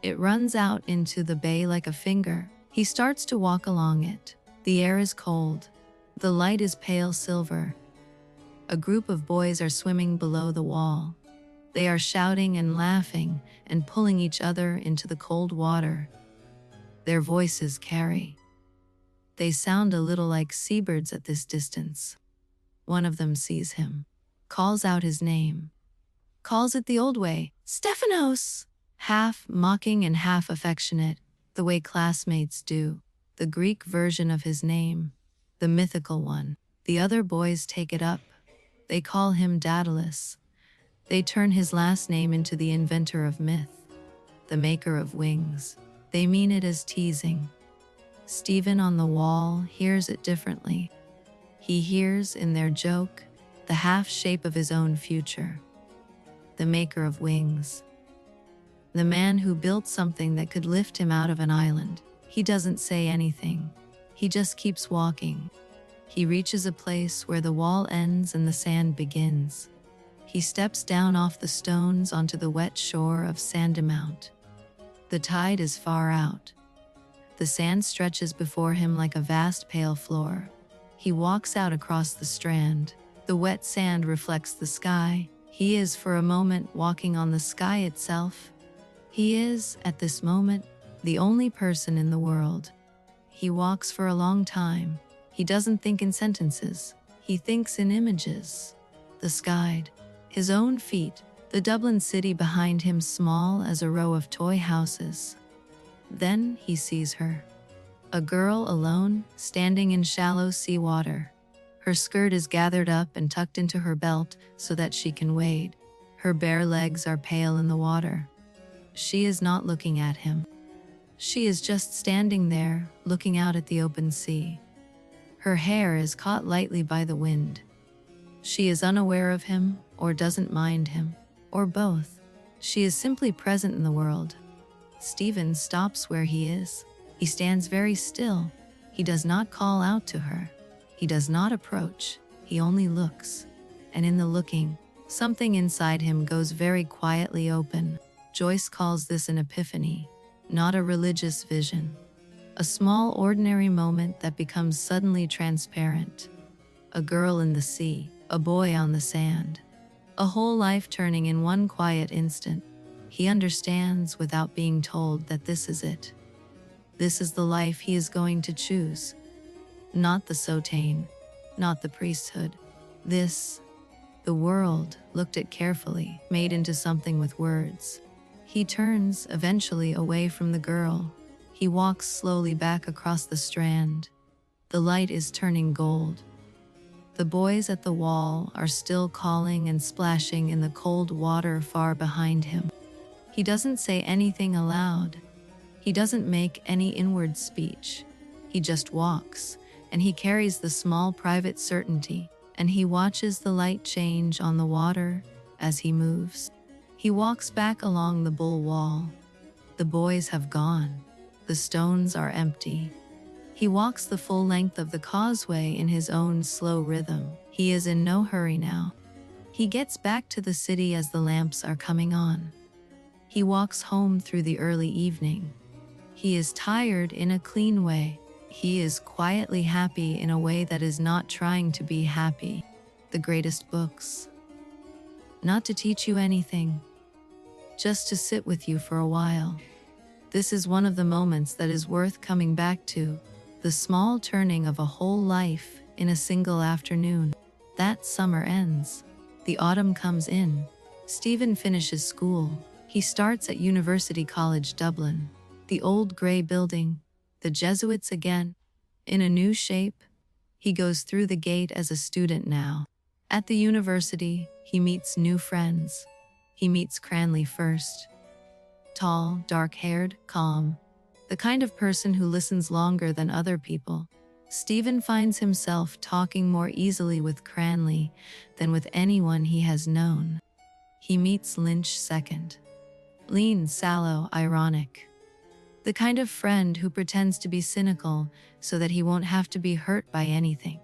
It runs out into the bay like a finger. He starts to walk along it. The air is cold. The light is pale silver. A group of boys are swimming below the wall. They are shouting and laughing and pulling each other into the cold water. Their voices carry. They sound a little like seabirds at this distance. One of them sees him, calls out his name, calls it the old way, Stephanos, half mocking and half affectionate, the way classmates do, the Greek version of his name, the mythical one. The other boys take it up. They call him Dedalus. They turn his last name into the inventor of myth, the maker of wings. They mean it as teasing. Stephen on the wall hears it differently. He hears in their joke the half shape of his own future, the maker of wings, the man who built something that could lift him out of an island. He doesn't say anything. He just keeps walking. He reaches a place where the wall ends and the sand begins. He steps down off the stones onto the wet shore of Sandymount. The tide is far out. The sand stretches before him like a vast pale floor. He walks out across the strand. The wet sand reflects the sky. He is for a moment walking on the sky itself. He is, at this moment, the only person in the world. He walks for a long time. He doesn't think in sentences. He thinks in images. The sky, his own feet, the Dublin city behind him small as a row of toy houses. Then he sees her. A girl alone, standing in shallow seawater. Her skirt is gathered up and tucked into her belt so that she can wade. Her bare legs are pale in the water. She is not looking at him. She is just standing there, looking out at the open sea. Her hair is caught lightly by the wind. She is unaware of him, or doesn't mind him, or both. She is simply present in the world. Stephen stops where he is. He stands very still. He does not call out to her. He does not approach. He only looks. And in the looking, something inside him goes very quietly open. Joyce calls this an epiphany, not a religious vision. A small, ordinary moment that becomes suddenly transparent. A girl in the sea, a boy on the sand. A whole life turning in one quiet instant. He understands without being told that this is it. This is the life he is going to choose. Not the soutane, not the priesthood. This, the world, looked at carefully, made into something with words. He turns, eventually, away from the girl. He walks slowly back across the strand. The light is turning gold. The boys at the wall are still calling and splashing in the cold water far behind him. He doesn't say anything aloud. He doesn't make any inward speech. He just walks, and he carries the small private certainty, and he watches the light change on the water as he moves. He walks back along the bull wall. The boys have gone. The stones are empty. He walks the full length of the causeway in his own slow rhythm. He is in no hurry now. He gets back to the city as the lamps are coming on. He walks home through the early evening. He is tired in a clean way. He is quietly happy in a way that is not trying to be happy. The greatest books. Not to teach you anything, just to sit with you for a while. This is one of the moments that is worth coming back to, the small turning of a whole life in a single afternoon. That summer ends. The autumn comes in. Stephen finishes school. He starts at University College Dublin, the old grey building, the Jesuits again, in a new shape. He goes through the gate as a student now. At the university, he meets new friends. He meets Cranley first. Tall, dark-haired, calm, the kind of person who listens longer than other people. Stephen finds himself talking more easily with Cranley than with anyone he has known. He meets Lynch second. Lean, sallow, ironic. The kind of friend who pretends to be cynical so that he won't have to be hurt by anything.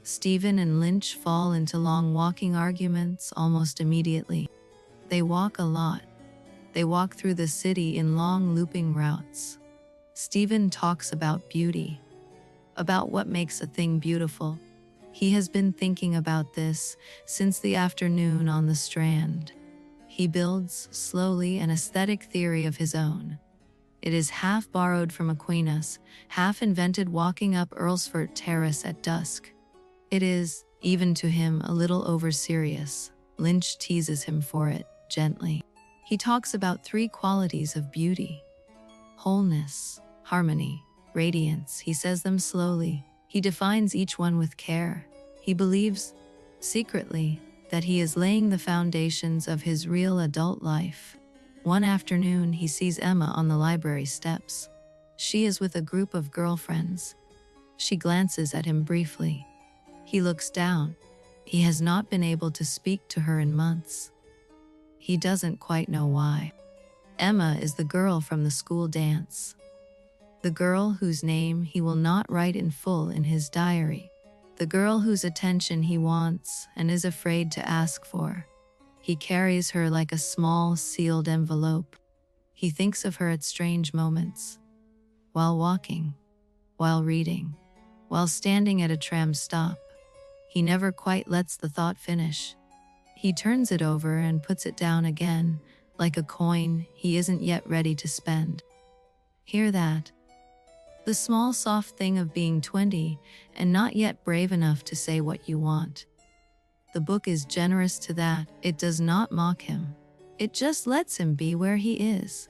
Stephen and Lynch fall into long walking arguments almost immediately. They walk a lot. They walk through the city in long looping routes. Stephen talks about beauty, about what makes a thing beautiful. He has been thinking about this since the afternoon on the Strand. He builds, slowly, an aesthetic theory of his own. It is half borrowed from Aquinas, half invented walking up Earlsfort Terrace at dusk. It is, even to him, a little over-serious. Lynch teases him for it, gently. He talks about three qualities of beauty: wholeness, harmony, radiance. He says them slowly. He defines each one with care. He believes, secretly, that he is laying the foundations of his real adult life. One afternoon, he sees Emma on the library steps. She is with a group of girlfriends. She glances at him briefly. He looks down. He has not been able to speak to her in months. He doesn't quite know why. Emma is the girl from the school dance. The girl whose name he will not write in full in his diary. The girl whose attention he wants and is afraid to ask for. He carries her like a small sealed envelope. He thinks of her at strange moments. While walking, while reading, while standing at a tram stop. He never quite lets the thought finish. He turns it over and puts it down again, like a coin he isn't yet ready to spend. Hear that? The small soft thing of being 20 and not yet brave enough to say what you want. The book is generous to that. It does not mock him. It just lets him be where he is.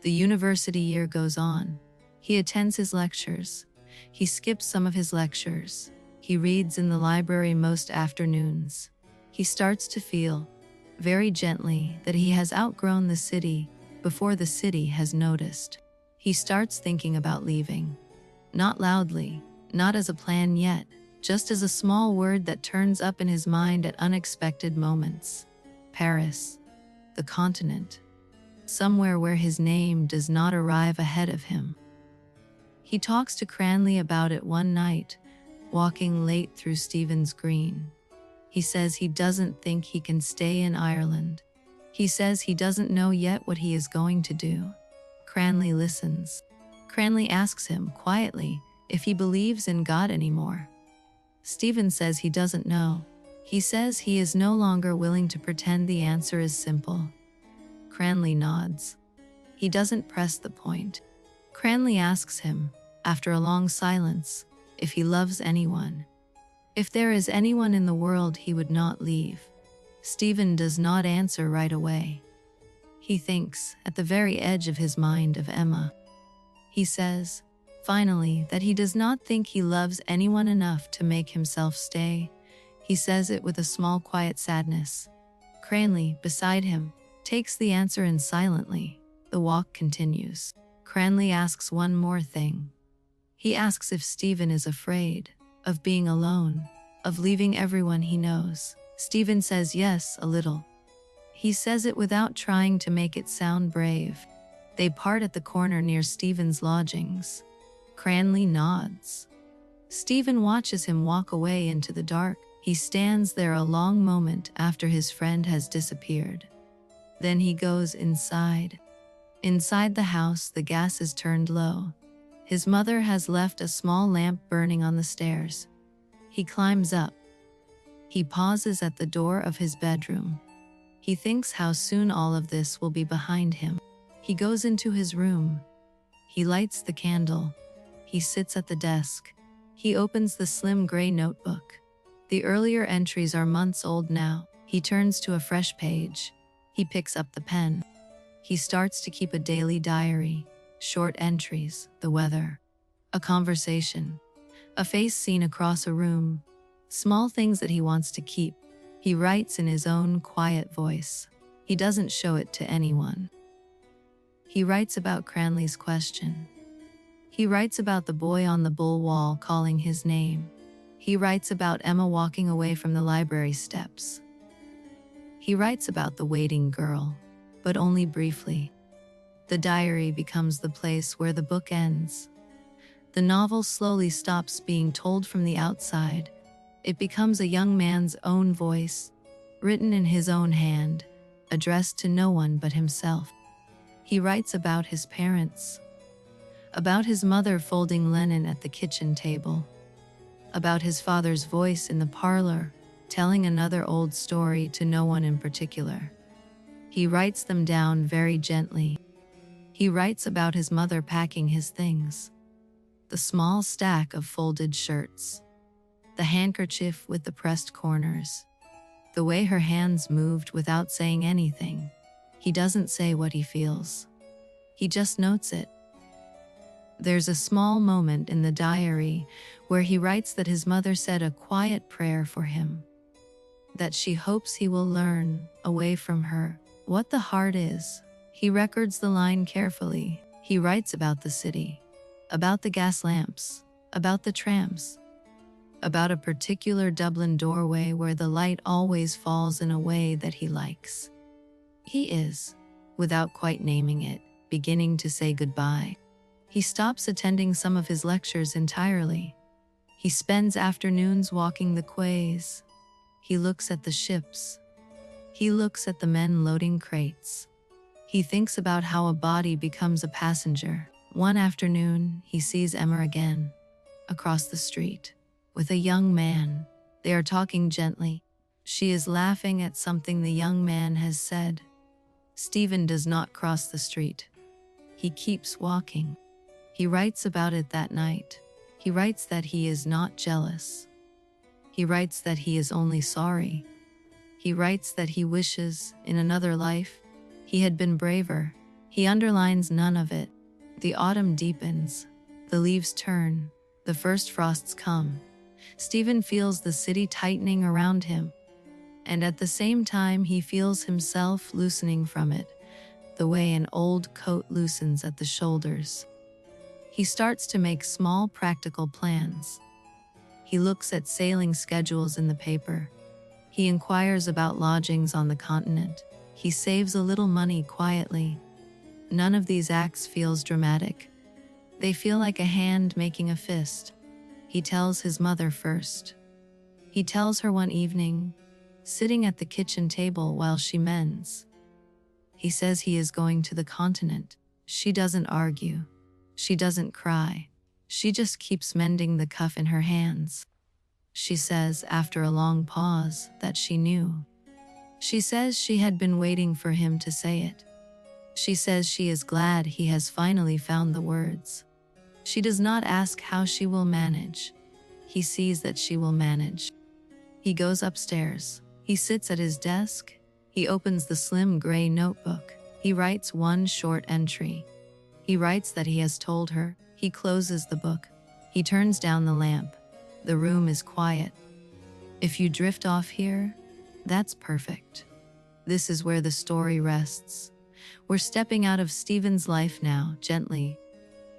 The university year goes on. He attends his lectures. He skips some of his lectures. He reads in the library most afternoons. He starts to feel, very gently, that he has outgrown the city before the city has noticed. He starts thinking about leaving. Not loudly, not as a plan yet, just as a small word that turns up in his mind at unexpected moments. Paris, the continent, somewhere where his name does not arrive ahead of him. He talks to Cranley about it one night, walking late through Stephen's Green. He says he doesn't think he can stay in Ireland. He says he doesn't know yet what he is going to do. Cranley listens. Cranley asks him, quietly, if he believes in God anymore. Stephen says he doesn't know. He says he is no longer willing to pretend the answer is simple. Cranley nods. He doesn't press the point. Cranley asks him, after a long silence, if he loves anyone. If there is anyone in the world he would not leave. Stephen does not answer right away. He thinks, at the very edge of his mind, of Emma. He says, Finally, that he does not think he loves anyone enough to make himself stay. He says it with a small quiet sadness. Cranley, beside him, takes the answer in silently. The walk continues. Cranley asks one more thing. He asks if Stephen is afraid of being alone, of leaving everyone he knows. Stephen says yes, a little. He says it without trying to make it sound brave. They part at the corner near Stephen's lodgings. Cranley nods. Stephen watches him walk away into the dark. He stands there a long moment after his friend has disappeared. Then he goes inside. Inside the house, the gas is turned low. His mother has left a small lamp burning on the stairs. He climbs up. He pauses at the door of his bedroom. He thinks how soon all of this will be behind him. He goes into his room. He lights the candle. He sits at the desk. He opens the slim gray notebook. The earlier entries are months old now. He turns to a fresh page. He picks up the pen. He starts to keep a daily diary. Short entries, the weather, a conversation, a face seen across a room, small things that he wants to keep. He writes in his own quiet voice. He doesn't show it to anyone. He writes about Cranley's question. He writes about the boy on the bull wall calling his name. He writes about Emma walking away from the library steps. He writes about the waiting girl, but only briefly. The diary becomes the place where the book ends. The novel slowly stops being told from the outside. It becomes a young man's own voice, written in his own hand, addressed to no one but himself. He writes about his parents, about his mother folding linen at the kitchen table, about his father's voice in the parlor, telling another old story to no one in particular. He writes them down very gently. He writes about his mother packing his things, the small stack of folded shirts, the handkerchief with the pressed corners, the way her hands moved without saying anything. He doesn't say what he feels. He just notes it. There's a small moment in the diary where he writes that his mother said a quiet prayer for him, that she hopes he will learn, away from her, what the heart is. He records the line carefully. He writes about the city, about the gas lamps, about the trams, about a particular Dublin doorway where the light always falls in a way that he likes. He is, without quite naming it, beginning to say goodbye. He stops attending some of his lectures entirely. He spends afternoons walking the quays. He looks at the ships. He looks at the men loading crates. He thinks about how a body becomes a passenger. One afternoon, he sees Emma again, across the street, with a young man. They are talking gently. She is laughing at something the young man has said. Stephen does not cross the street. He keeps walking. He writes about it that night. He writes that he is not jealous. He writes that he is only sorry. He writes that he wishes, in another life, he had been braver. He underlines none of it. The autumn deepens. The leaves turn. The first frosts come. Stephen feels the city tightening around him. And at the same time, he feels himself loosening from it, the way an old coat loosens at the shoulders. He starts to make small practical plans. He looks at sailing schedules in the paper. He inquires about lodgings on the continent. He saves a little money quietly. None of these acts feels dramatic. They feel like a hand making a fist. He tells his mother first. He tells her one evening, sitting at the kitchen table while she mends. He says he is going to the continent. She doesn't argue. She doesn't cry. She just keeps mending the cuff in her hands. She says, after a long pause, that she knew. She says she had been waiting for him to say it. She says she is glad he has finally found the words. She does not ask how she will manage. He sees that she will manage. He goes upstairs. He sits at his desk. He opens the slim gray notebook. He writes one short entry. He writes that he has told her, He closes the book. He turns down the lamp. The room is quiet. If you drift off here, that's perfect. This is where the story rests. We're stepping out of Stephen's life now, gently,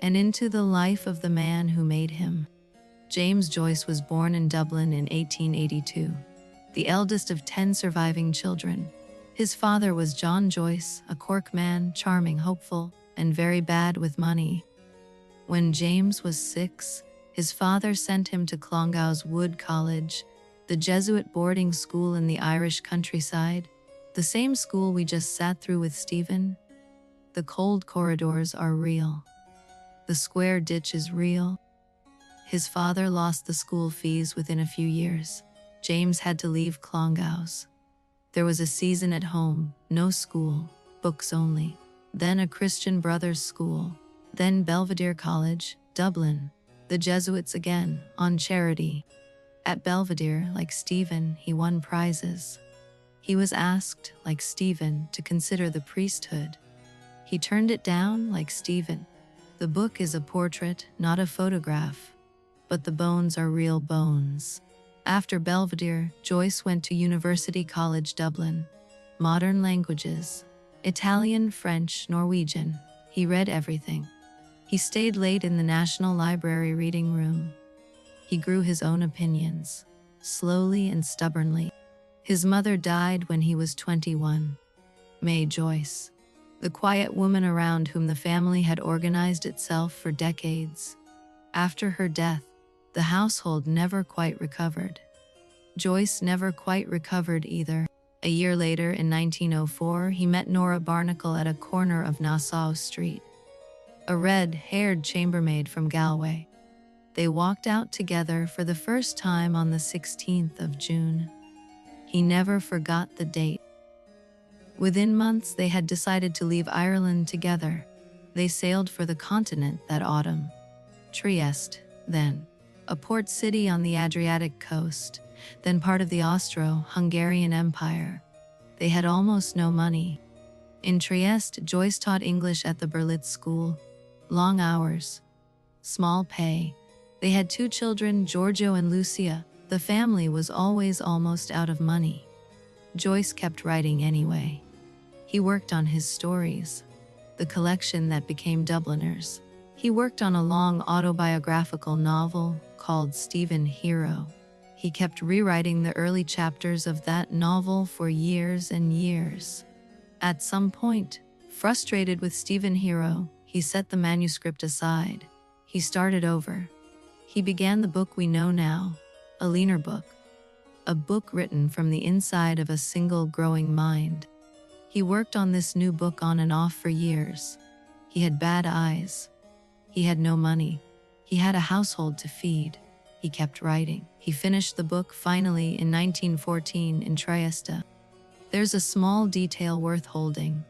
and into the life of the man who made him. James Joyce was born in Dublin in 1882, the eldest of 10 surviving children. His father was John Joyce, a Cork man, charming, hopeful, and very bad with money. When James was 6, his father sent him to Clongowes Wood College, the Jesuit boarding school in the Irish countryside, the same school we just sat through with Stephen. The cold corridors are real. The square ditch is real. His father lost the school fees within a few years. James had to leave Clongowes. There was a season at home, no school, books only. Then a Christian Brothers school. Then Belvedere College, Dublin. The Jesuits again, on charity. At Belvedere, like Stephen, he won prizes. He was asked, like Stephen, to consider the priesthood. He turned it down, like Stephen. The book is a portrait, not a photograph. But the bones are real bones. After Belvedere, Joyce went to University College Dublin. Modern languages. Italian, French, Norwegian. He read everything. He stayed late in the National Library reading room. He grew his own opinions, slowly and stubbornly. His mother died when he was 21. May Joyce, the quiet woman around whom the family had organized itself for decades. After her death, the household never quite recovered. Joyce never quite recovered either. A year later, in 1904, he met Nora Barnacle at a corner of Nassau Street, a red-haired chambermaid from Galway. They walked out together for the first time on the 16th of June. He never forgot the date. Within months, they had decided to leave Ireland together. They sailed for the continent that autumn. Trieste, then, a port city on the Adriatic coast, then part of the Austro-Hungarian Empire. They had almost no money. In Trieste, Joyce taught English at the Berlitz School. Long hours, small pay. They had 2 children, Giorgio and Lucia. The family was always almost out of money. Joyce kept writing anyway. He worked on his stories, the collection that became Dubliners. He worked on a long autobiographical novel called Stephen Hero. He kept rewriting the early chapters of that novel for years and years. At some point, frustrated with Stephen Hero, he set the manuscript aside. He started over. He began the book we know now, a leaner book, a book written from the inside of a single growing mind. He worked on this new book on and off for years. He had bad eyes. He had no money. He had a household to feed. He kept writing. He finished the book finally in 1914 in Trieste. There's a small detail worth holding.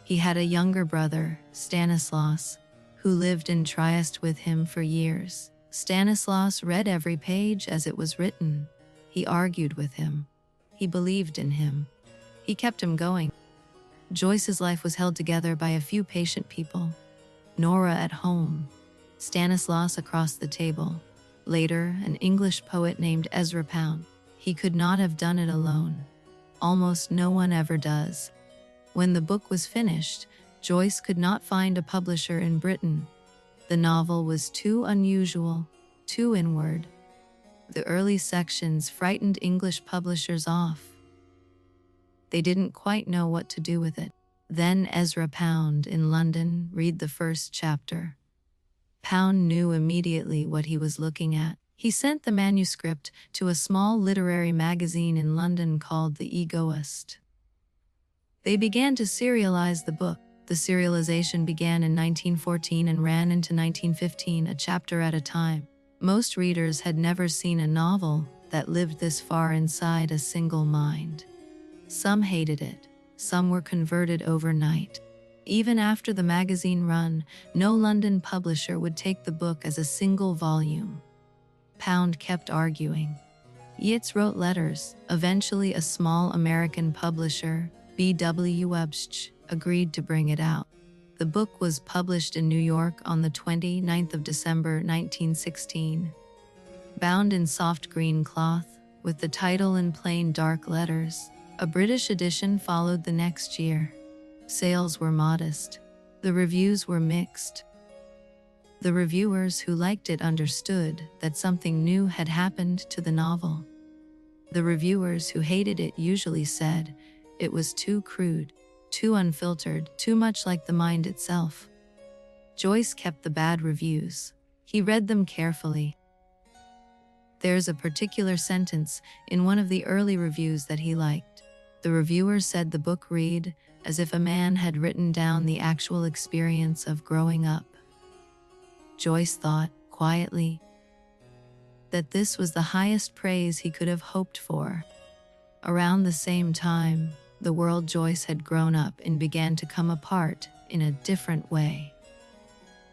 He had a younger brother, Stanislaus, who lived in Trieste with him for years. Stanislaus read every page as it was written. He argued with him. He believed in him. He kept him going. Joyce's life was held together by a few patient people. Nora at home, Stanislaus across the table. Later, an English poet named Ezra Pound. He could not have done it alone. Almost no one ever does. When the book was finished, Joyce could not find a publisher in Britain. The novel was too unusual, too inward. The early sections frightened English publishers off. They didn't quite know what to do with it. Then Ezra Pound in London read the first chapter. Pound knew immediately what he was looking at. He sent the manuscript to a small literary magazine in London called The Egoist. They began to serialize the book. The serialization began in 1914 and ran into 1915, a chapter at a time. Most readers had never seen a novel that lived this far inside a single mind. Some hated it. Some were converted overnight. Even after the magazine run, no London publisher would take the book as a single volume. Pound kept arguing. Yeats wrote letters. Eventually, a small American publisher, B.W. Websch, agreed to bring it out. The book was published in New York on the 29th of December 1916. Bound in soft green cloth, with the title in plain dark letters, a British edition followed the next year. Sales were modest. The reviews were mixed. The reviewers who liked it understood that something new had happened to the novel. The reviewers who hated it usually said it was too crude, too unfiltered, too much like the mind itself. Joyce kept the bad reviews. He read them carefully. There's a particular sentence in one of the early reviews that he liked. The reviewer said the book read as if a man had written down the actual experience of growing up. Joyce thought, quietly, that this was the highest praise he could have hoped for. Around the same time, the world Joyce had grown up in began to come apart in a different way.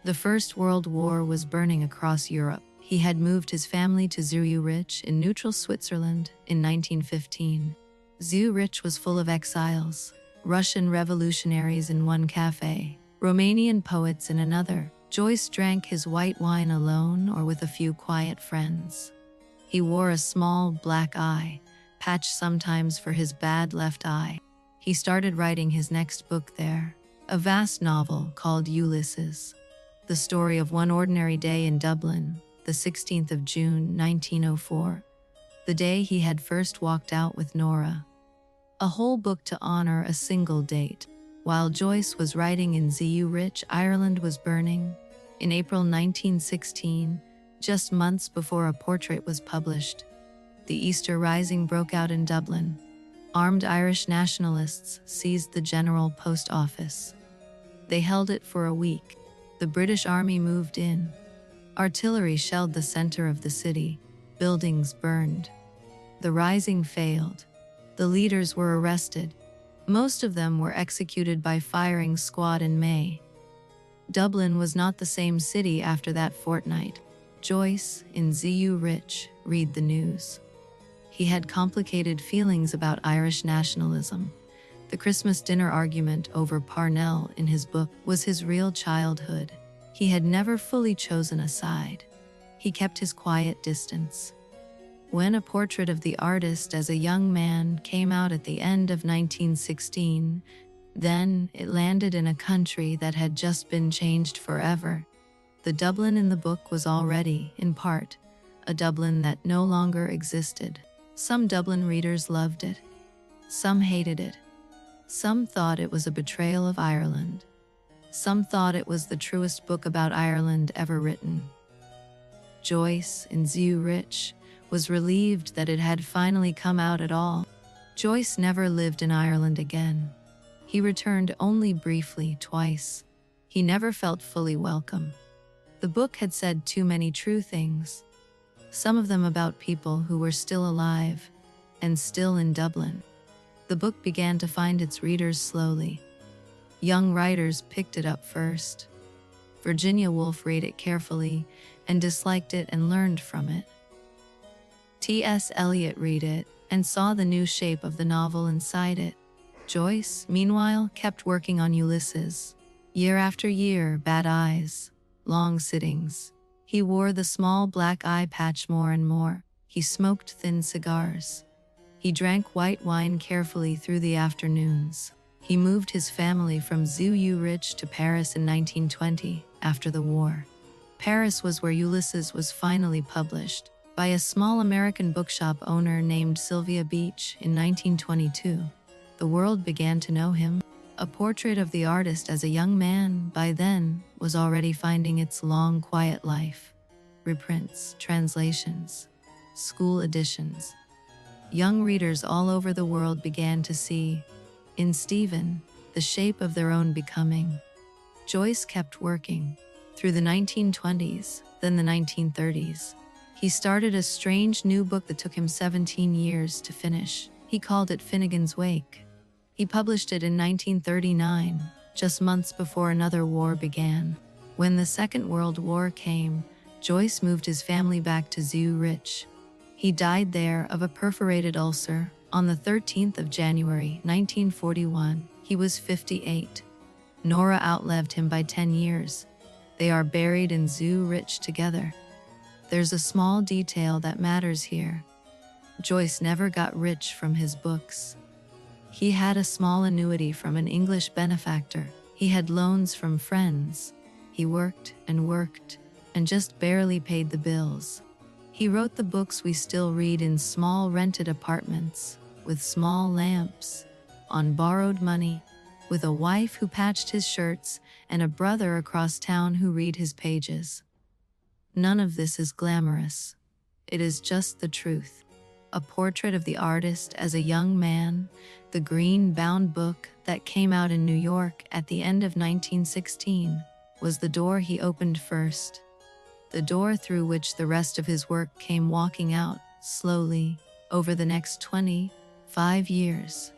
The First World War was burning across Europe. He had moved his family to Zurich in neutral Switzerland in 1915. Zurich was full of exiles, Russian revolutionaries in one cafe, Romanian poets in another. Joyce drank his white wine alone or with a few quiet friends. He wore a small black eye patch sometimes for his bad left eye. He started writing his next book there, a vast novel called Ulysses, the story of one ordinary day in Dublin, the 16th of June, 1904, the day he had first walked out with Nora. A whole book to honor a single date. While Joyce was writing in Zurich, Ireland was burning. In April 1916, just months before a portrait was published, the Easter Rising broke out in Dublin. Armed Irish nationalists seized the General Post Office. They held it for a week. The British Army moved in. Artillery shelled the center of the city. Buildings burned. The Rising failed. The leaders were arrested. Most of them were executed by firing squad in May. Dublin was not the same city after that fortnight. Joyce, in Zurich, read the news. He had complicated feelings about Irish nationalism. The Christmas dinner argument over Parnell in his book was his real childhood. He had never fully chosen a side. He kept his quiet distance. When a portrait of the artist as a young man came out at the end of 1916, then it landed in a country that had just been changed forever. The Dublin in the book was already, in part, a Dublin that no longer existed. Some Dublin readers loved it. Some hated it. Some thought it was a betrayal of Ireland. Some thought it was the truest book about Ireland ever written. Joyce, in Zurich, was relieved that it had finally come out at all. Joyce never lived in Ireland again. He returned only briefly, twice. He never felt fully welcome. The book had said too many true things, some of them about people who were still alive and still in Dublin. The book began to find its readers slowly. Young writers picked it up first. Virginia Woolf read it carefully and disliked it and learned from it. T.S. Eliot read it and saw the new shape of the novel inside it. Joyce, meanwhile, kept working on Ulysses. Year after year, bad eyes, long sittings. He wore the small black eye patch more and more. He smoked thin cigars. He drank white wine carefully through the afternoons. He moved his family from Zurich to Paris in 1920, after the war. Paris was where Ulysses was finally published, by a small American bookshop owner named Sylvia Beach in 1922. The world began to know him. A portrait of the artist as a young man, by then, was already finding its long, quiet life. Reprints, translations, school editions. Young readers all over the world began to see, in Stephen, the shape of their own becoming. Joyce kept working. Through the 1920s, then the 1930s. He started a strange new book that took him 17 years to finish. He called it Finnegan's Wake. He published it in 1939, just months before another war began. When the Second World War came, Joyce moved his family back to Zurich. He died there of a perforated ulcer on the 13th of January, 1941. He was 58. Nora outlived him by 10 years. They are buried in Zoo Rich together. There's a small detail that matters here. Joyce never got rich from his books. He had a small annuity from an English benefactor. He had loans from friends. He worked and just barely paid the bills. He wrote the books we still read in small rented apartments, with small lamps, on borrowed money, with a wife who patched his shirts and a brother across town who read his pages. None of this is glamorous. It is just the truth. A portrait of the artist as a young man, the green-bound book that came out in New York at the end of 1916, was the door he opened first. The door through which the rest of his work came walking out, slowly, over the next 25 years.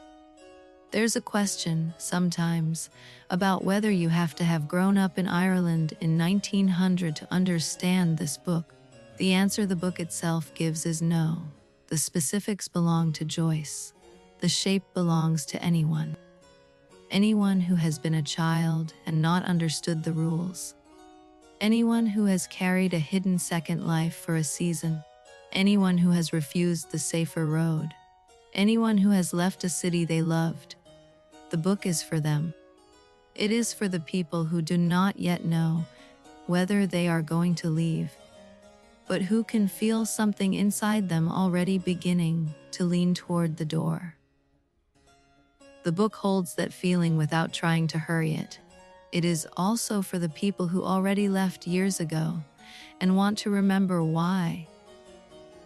There's a question, sometimes, about whether you have to have grown up in Ireland in 1900 to understand this book. The answer the book itself gives is no. The specifics belong to Joyce. The shape belongs to anyone. Anyone who has been a child and not understood the rules. Anyone who has carried a hidden second life for a season. Anyone who has refused the safer road. Anyone who has left a city they loved. The book is for them. It is for the people who do not yet know whether they are going to leave, but who can feel something inside them already beginning to lean toward the door. The book holds that feeling without trying to hurry it. It is also for the people who already left years ago and want to remember why.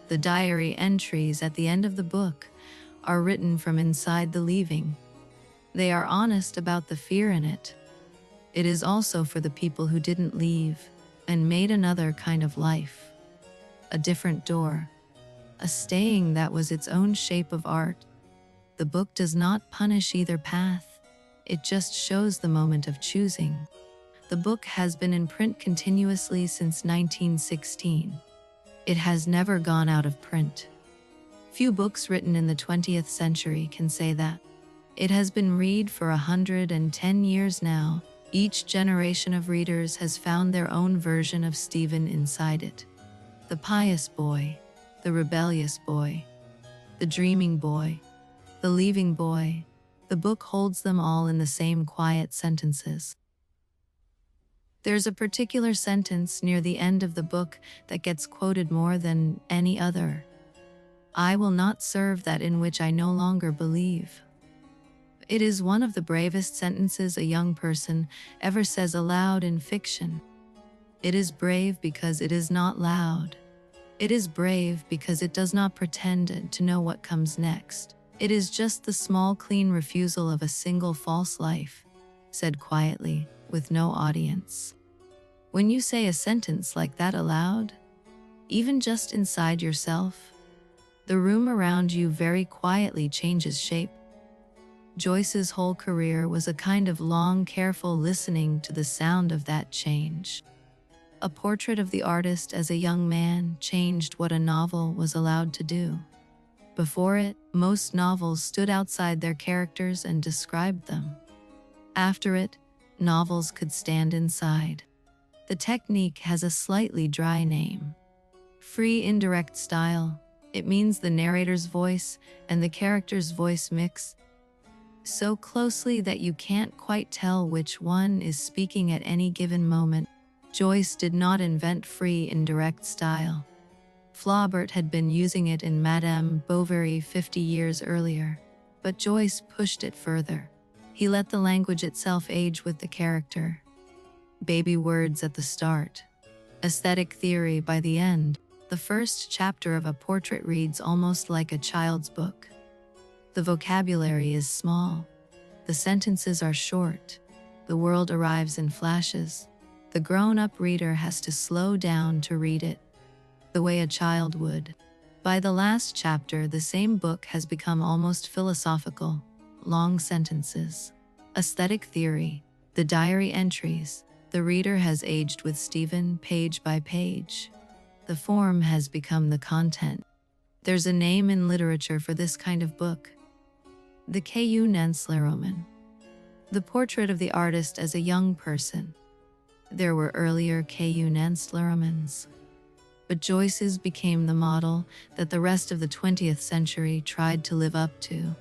The diary entries at the end of the book are written from inside the leaving. They are honest about the fear in it. It is also for the people who didn't leave and made another kind of life. A different door. A staying that was its own shape of art. The book does not punish either path. It just shows the moment of choosing. The book has been in print continuously since 1916. It has never gone out of print. Few books written in the 20th century can say that. It has been read for 110 years now. Each generation of readers has found their own version of Stephen inside it. The pious boy, the rebellious boy, the dreaming boy, the leaving boy. The book holds them all in the same quiet sentences. There's a particular sentence near the end of the book that gets quoted more than any other. I will not serve that in which I no longer believe. It is one of the bravest sentences a young person ever says aloud in fiction. It is brave because it is not loud. It is brave because it does not pretend to know what comes next. It is just the small, clean refusal of a single false life, said quietly, with no audience. When you say a sentence like that aloud, even just inside yourself, the room around you very quietly changes shape. Joyce's whole career was a kind of long, careful listening to the sound of that change. A portrait of the artist as a young man changed what a novel was allowed to do. Before it, most novels stood outside their characters and described them. After it, novels could stand inside. The technique has a slightly dry name. Free indirect style. It means the narrator's voice and the character's voice mix so closely that you can't quite tell which one is speaking at any given moment. Joyce did not invent free indirect style. Flaubert had been using it in Madame Bovary 50 years earlier, but Joyce pushed it further. He let the language itself age with the character. Baby words at the start. Aesthetic theory by the end. The first chapter of a portrait reads almost like a child's book. The vocabulary is small. The sentences are short. The world arrives in flashes. The grown-up reader has to slow down to read it, the way a child would. By the last chapter, the same book has become almost philosophical. Long sentences. Aesthetic theory. The diary entries. The reader has aged with Stephen page by page. The form has become the content. There's a name in literature for this kind of book. The Ku Nensleroman. The portrait of the artist as a young person. There were earlier Cunenslurmans, but Joyce's became the model that the rest of the 20th century tried to live up to.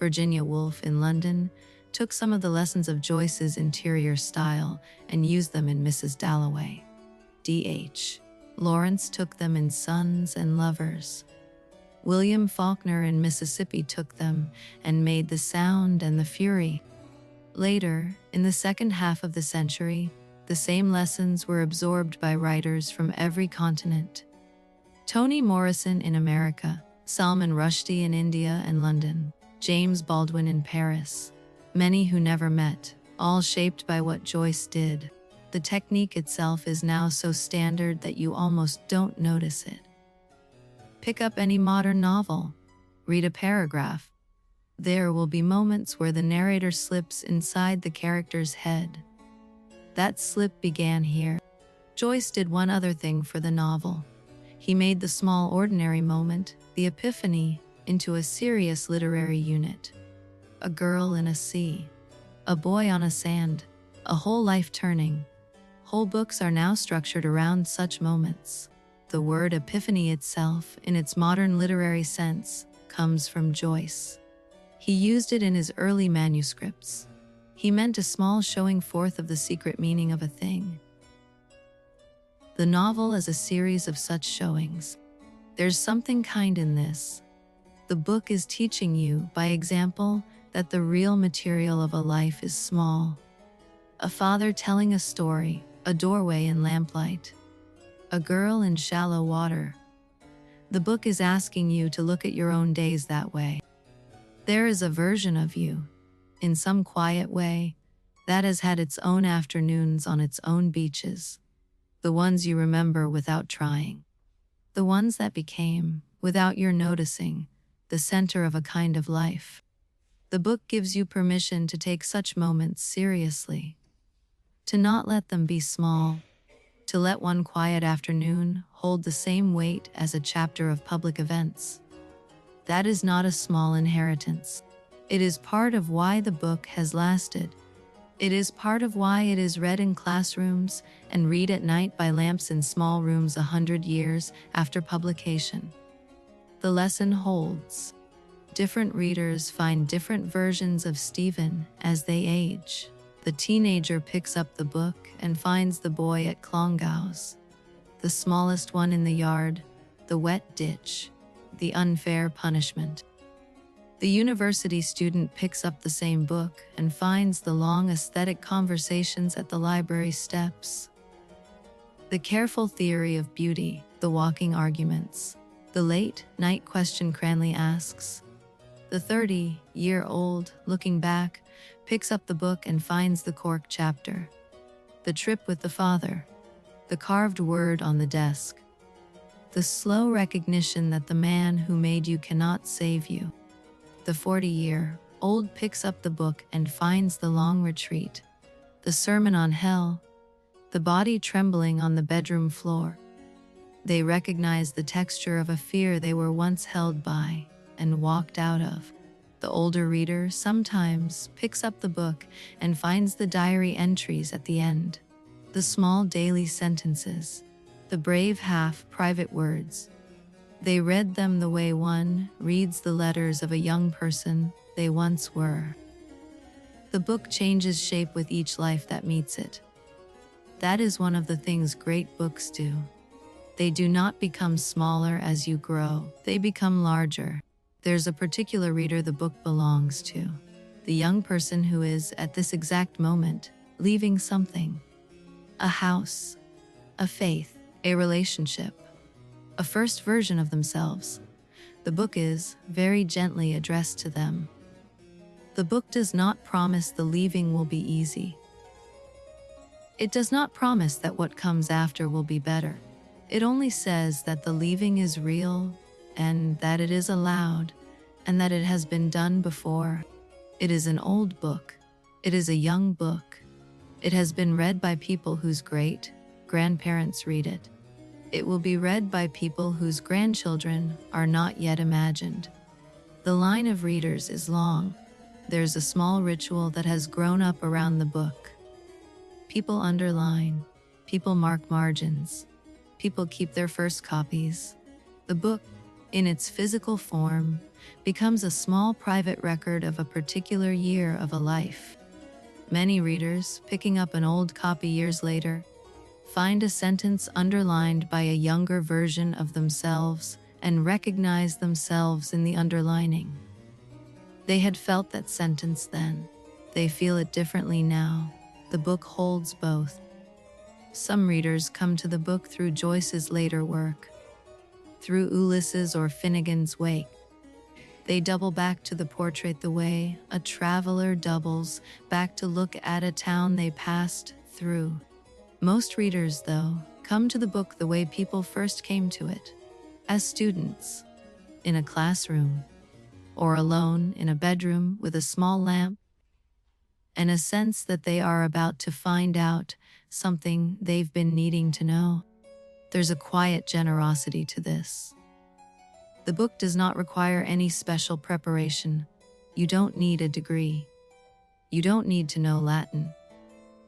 Virginia Woolf in London took some of the lessons of Joyce's interior style and used them in Mrs. Dalloway. D.H. Lawrence took them in Sons and Lovers. William Faulkner in Mississippi took them and made The Sound and the Fury. Later, in the second half of the century, the same lessons were absorbed by writers from every continent. Toni Morrison in America, Salman Rushdie in India and London, James Baldwin in Paris, many who never met, all shaped by what Joyce did. The technique itself is now so standard that you almost don't notice it. Pick up any modern novel, read a paragraph. There will be moments where the narrator slips inside the character's head. That slip began here. Joyce did one other thing for the novel. He made the small ordinary moment, the epiphany, into a serious literary unit. A girl in a sea, a boy on a sand, a whole life turning. Whole books are now structured around such moments. The word epiphany itself, in its modern literary sense, comes from Joyce. He used it in his early manuscripts. He meant a small showing forth of the secret meaning of a thing. The novel is a series of such showings. There's something kind in this. The book is teaching you, by example, that the real material of a life is small. A father telling a story, a doorway in lamplight, a girl in shallow water. The book is asking you to look at your own days that way. There is a version of you, in some quiet way, that has had its own afternoons on its own beaches. The ones you remember without trying. The ones that became, without your noticing, the center of a kind of life. The book gives you permission to take such moments seriously. To not let them be small. To let one quiet afternoon hold the same weight as a chapter of public events. That is not a small inheritance. It is part of why the book has lasted. It is part of why it is read in classrooms and read at night by lamps in small rooms 100 years after publication. The lesson holds. Different readers find different versions of Stephen as they age. The teenager picks up the book and finds the boy at Clongowes, the smallest one in the yard, the wet ditch, the unfair punishment. The university student picks up the same book and finds the long aesthetic conversations at the library steps. The careful theory of beauty, the walking arguments, the late night question Cranley asks. The 30-year-old, looking back, picks up the book and finds the cork chapter. The trip with the father, the carved word on the desk, the slow recognition that the man who made you cannot save you. The 40-year-old picks up the book and finds the long retreat, the sermon on hell, the body trembling on the bedroom floor. They recognize the texture of a fear they were once held by and walked out of. The older reader sometimes picks up the book and finds the diary entries at the end, the small daily sentences, the brave half-private words. They read them the way one reads the letters of a young person they once were. The book changes shape with each life that meets it. That is one of the things great books do. They do not become smaller as you grow, they become larger. There's a particular reader the book belongs to. The young person who is, at this exact moment, leaving something. A house, a faith, a relationship, a first version of themselves. The book is, very gently addressed to them. The book does not promise the leaving will be easy. It does not promise that what comes after will be better. It only says that the leaving is real, and that it is allowed, and that it has been done before. It is an old book. It is a young book. It has been read by people whose great-grandparents read it. It will be read by people whose grandchildren are not yet imagined. The line of readers is long. there's a small ritual that has grown up around the book. People underline, people mark margins, people keep their first copies. The book, in its physical form, becomes a small private record of a particular year of a life. Many readers, picking up an old copy years later, find a sentence underlined by a younger version of themselves and recognize themselves in the underlining. They had felt that sentence then. They feel it differently now. The book holds both. Some readers come to the book through Joyce's later work, through Ulysses or Finnegan's Wake. They double back to the portrait the way a traveler doubles back to look at a town they passed through. Most readers, though, come to the book the way people first came to it, as students, in a classroom, or alone in a bedroom with a small lamp, and a sense that they are about to find out something they've been needing to know. There's a quiet generosity to this. The book does not require any special preparation. You don't need a degree. You don't need to know Latin.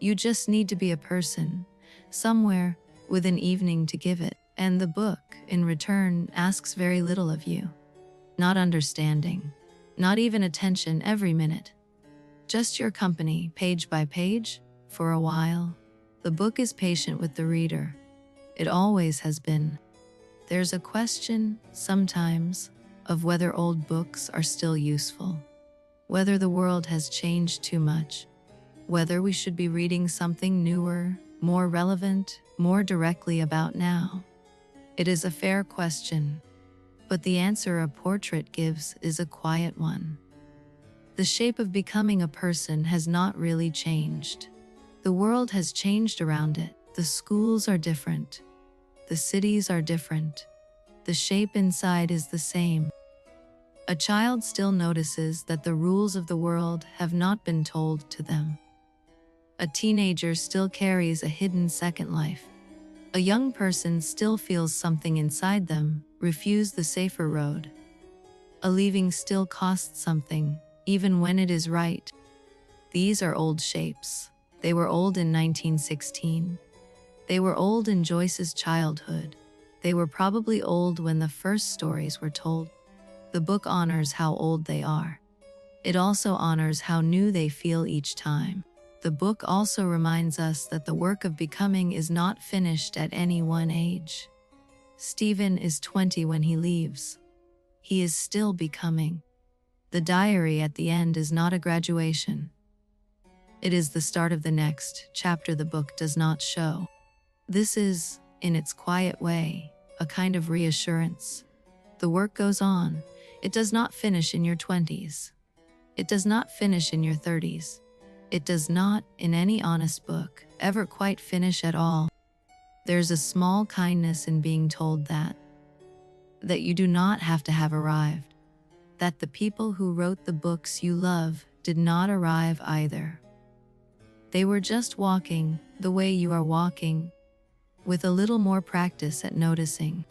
You just need to be a person, somewhere, with an evening to give it, and the book, in return, asks very little of you. Not understanding, not even attention every minute. Just your company, page by page, for a while. The book is patient with the reader. It always has been. There's a question, sometimes, of whether old books are still useful, whether the world has changed too much, whether we should be reading something newer, more relevant, more directly about now. It is a fair question, but the answer a portrait gives is a quiet one. The shape of becoming a person has not really changed. The world has changed around it. The schools are different. The cities are different. The shape inside is the same. A child still notices that the rules of the world have not been told to them. A teenager still carries a hidden second life. A young person still feels something inside them, refuse the safer road. A leaving still costs something, even when it is right. These are old shapes. They were old in 1916. They were old in Joyce's childhood. They were probably old when the first stories were told. The book honors how old they are. It also honors how new they feel each time. The book also reminds us that the work of becoming is not finished at any one age. Stephen is 20 when he leaves. He is still becoming. The diary at the end is not a graduation. It is the start of the next chapter the book does not show. This is, in its quiet way, a kind of reassurance. The work goes on. It does not finish in your 20s. It does not finish in your 30s. It does not, in any honest book, ever quite finish at all. There's a small kindness in being told that you do not have to have arrived, that the people who wrote the books you love did not arrive either. They were just walking the way you are walking, with a little more practice at noticing.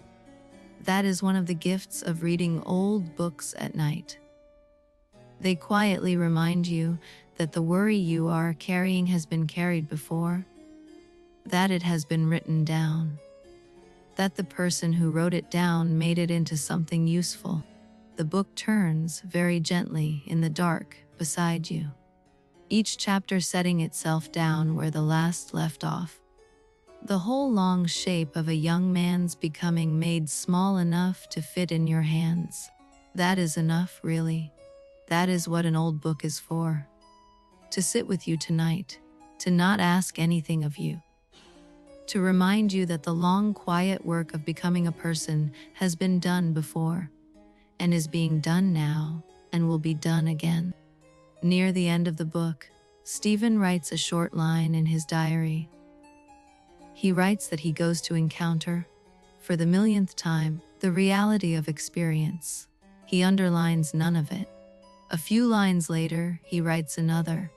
That is one of the gifts of reading old books at night. They quietly remind you that the worry you are carrying has been carried before, that it has been written down, that the person who wrote it down made it into something useful. The book turns very gently in the dark beside you, each chapter setting itself down where the last left off. The whole long shape of a young man's becoming made small enough to fit in your hands. That is enough, really. That is what an old book is for. To sit with you tonight, to not ask anything of you. To remind you that the long, quiet work of becoming a person has been done before, and is being done now, and will be done again. Near the end of the book, Stephen writes a short line in his diary. He writes that he goes to encounter, for the millionth time, the reality of experience. He underlines none of it. A few lines later, he writes another.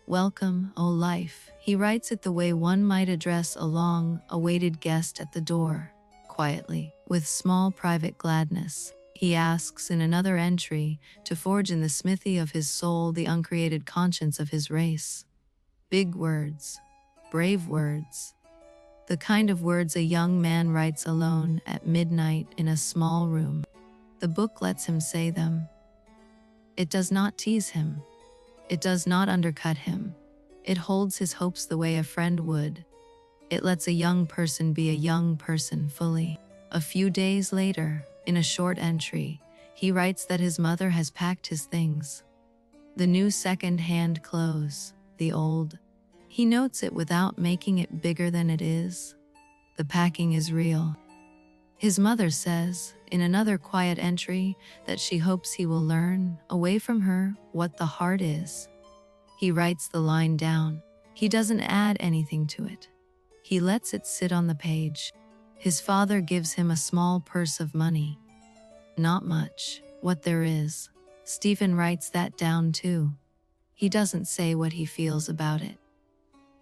Welcome, O life. He writes it the way one might address a long-awaited guest at the door, quietly, with small private gladness. He asks in another entry to forge in the smithy of his soul the uncreated conscience of his race. Big words, brave words, the kind of words a young man writes alone at midnight in a small room. The book lets him say them. It does not tease him. It does not undercut him. It holds his hopes the way a friend would. It lets a young person be a young person fully. A few days later, in a short entry, he writes that his mother has packed his things. The new second-hand clothes, the old. He notes it without making it bigger than it is. The packing is real. His mother says, in another quiet entry, that she hopes he will learn, away from her, what the heart is. He writes the line down. He doesn't add anything to it. He lets it sit on the page. His father gives him a small purse of money. Not much, what there is. Stephen writes that down too. He doesn't say what he feels about it.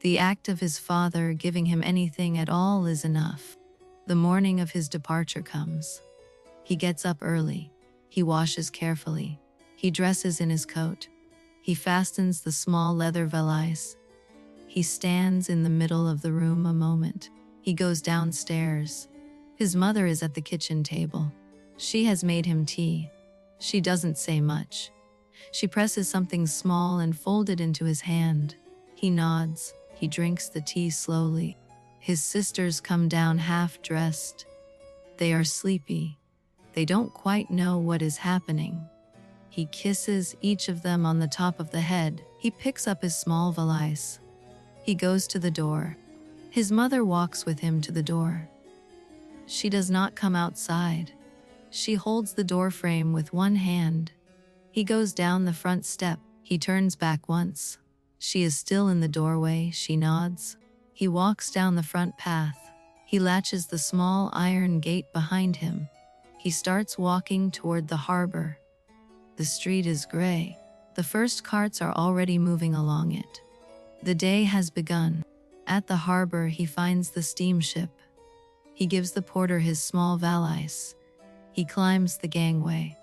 The act of his father giving him anything at all is enough. The morning of his departure comes. He gets up early. He washes carefully. He dresses in his coat. He fastens the small leather valise. He stands in the middle of the room a moment. He goes downstairs. His mother is at the kitchen table. She has made him tea. She doesn't say much. She presses something small and folded into his hand. He nods. He drinks the tea slowly. His sisters come down half-dressed. They are sleepy. They don't quite know what is happening. He kisses each of them on the top of the head. He picks up his small valise. He goes to the door. His mother walks with him to the door. She does not come outside. She holds the door frame with one hand. He goes down the front step. He turns back once. She is still in the doorway. She nods. He walks down the front path. He latches the small iron gate behind him. He starts walking toward the harbor. The street is gray. The first carts are already moving along it. The day has begun. At the harbor, he finds the steamship. He gives the porter his small valise. He climbs the gangway.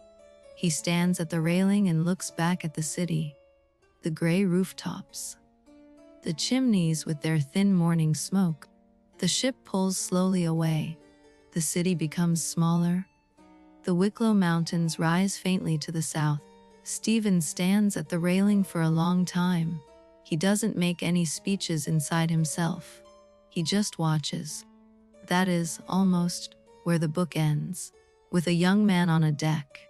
He stands at the railing and looks back at the city. The gray rooftops. The chimneys with their thin morning smoke. The ship pulls slowly away. The city becomes smaller. The Wicklow Mountains rise faintly to the south. Stephen stands at the railing for a long time. He doesn't make any speeches inside himself. He just watches. That is almost where the book ends, with a young man on a deck,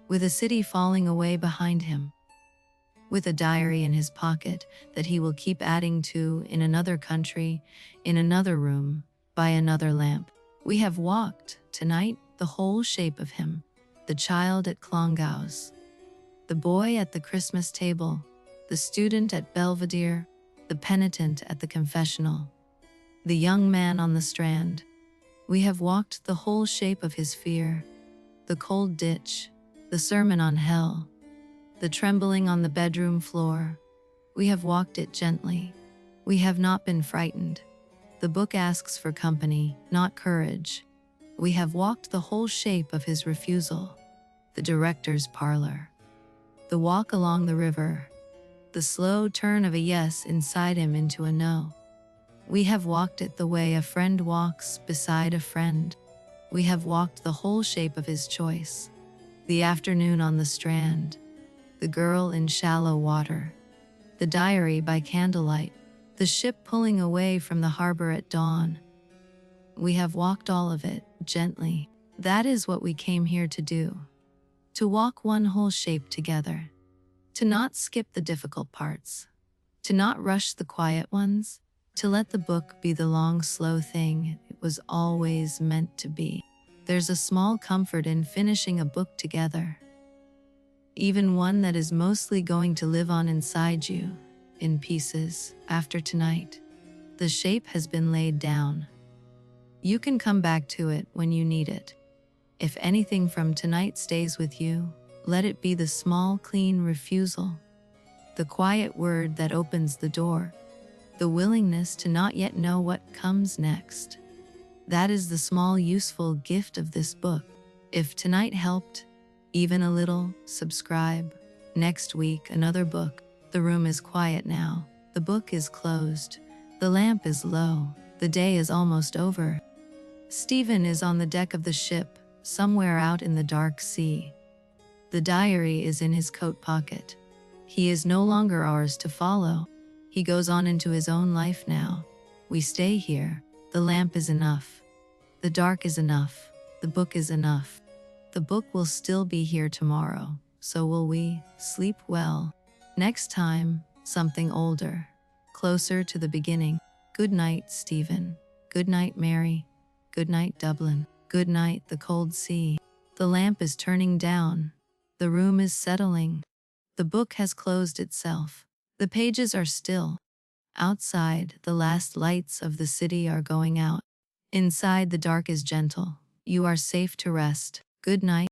with a city falling away behind him, with a diary in his pocket that he will keep adding to in another country, in another room, by another lamp. We have walked, tonight, the whole shape of him, the child at Clongowes, the boy at the Christmas table, the student at Belvedere, the penitent at the confessional, the young man on the strand. We have walked the whole shape of his fear, the cold ditch, the sermon on hell, the trembling on the bedroom floor. We have walked it gently. We have not been frightened. The book asks for company, not courage. We have walked the whole shape of his refusal, the director's parlor, the walk along the river, the slow turn of a yes inside him into a no. We have walked it the way a friend walks beside a friend. We have walked the whole shape of his choice, the afternoon on the strand, the girl in shallow water, the diary by candlelight, the ship pulling away from the harbor at dawn. We have walked all of it, gently. That is what we came here to do. To walk one whole shape together. To not skip the difficult parts. To not rush the quiet ones. To let the book be the long, slow thing it was always meant to be. There's a small comfort in finishing a book together. Even one that is mostly going to live on inside you, in pieces, after tonight. The shape has been laid down. You can come back to it when you need it. If anything from tonight stays with you, let it be the small, clean refusal, the quiet word that opens the door, the willingness to not yet know what comes next. That is the small, useful gift of this book. If tonight helped, even a little, subscribe. Next week, another book. The room is quiet now. The book is closed. The lamp is low. The day is almost over. Stephen is on the deck of the ship, somewhere out in the dark sea. The diary is in his coat pocket. He is no longer ours to follow. He goes on into his own life now. We stay here. The lamp is enough. The dark is enough. The book is enough. The book will still be here tomorrow. So will we. Sleep well. Next time, something older. Closer to the beginning. Good night, Stephen. Good night, Mary. Good night, Dublin. Good night, the cold sea. The lamp is turning down. The room is settling. The book has closed itself. The pages are still. Outside, the last lights of the city are going out. Inside, the dark is gentle. You are safe to rest. Good night.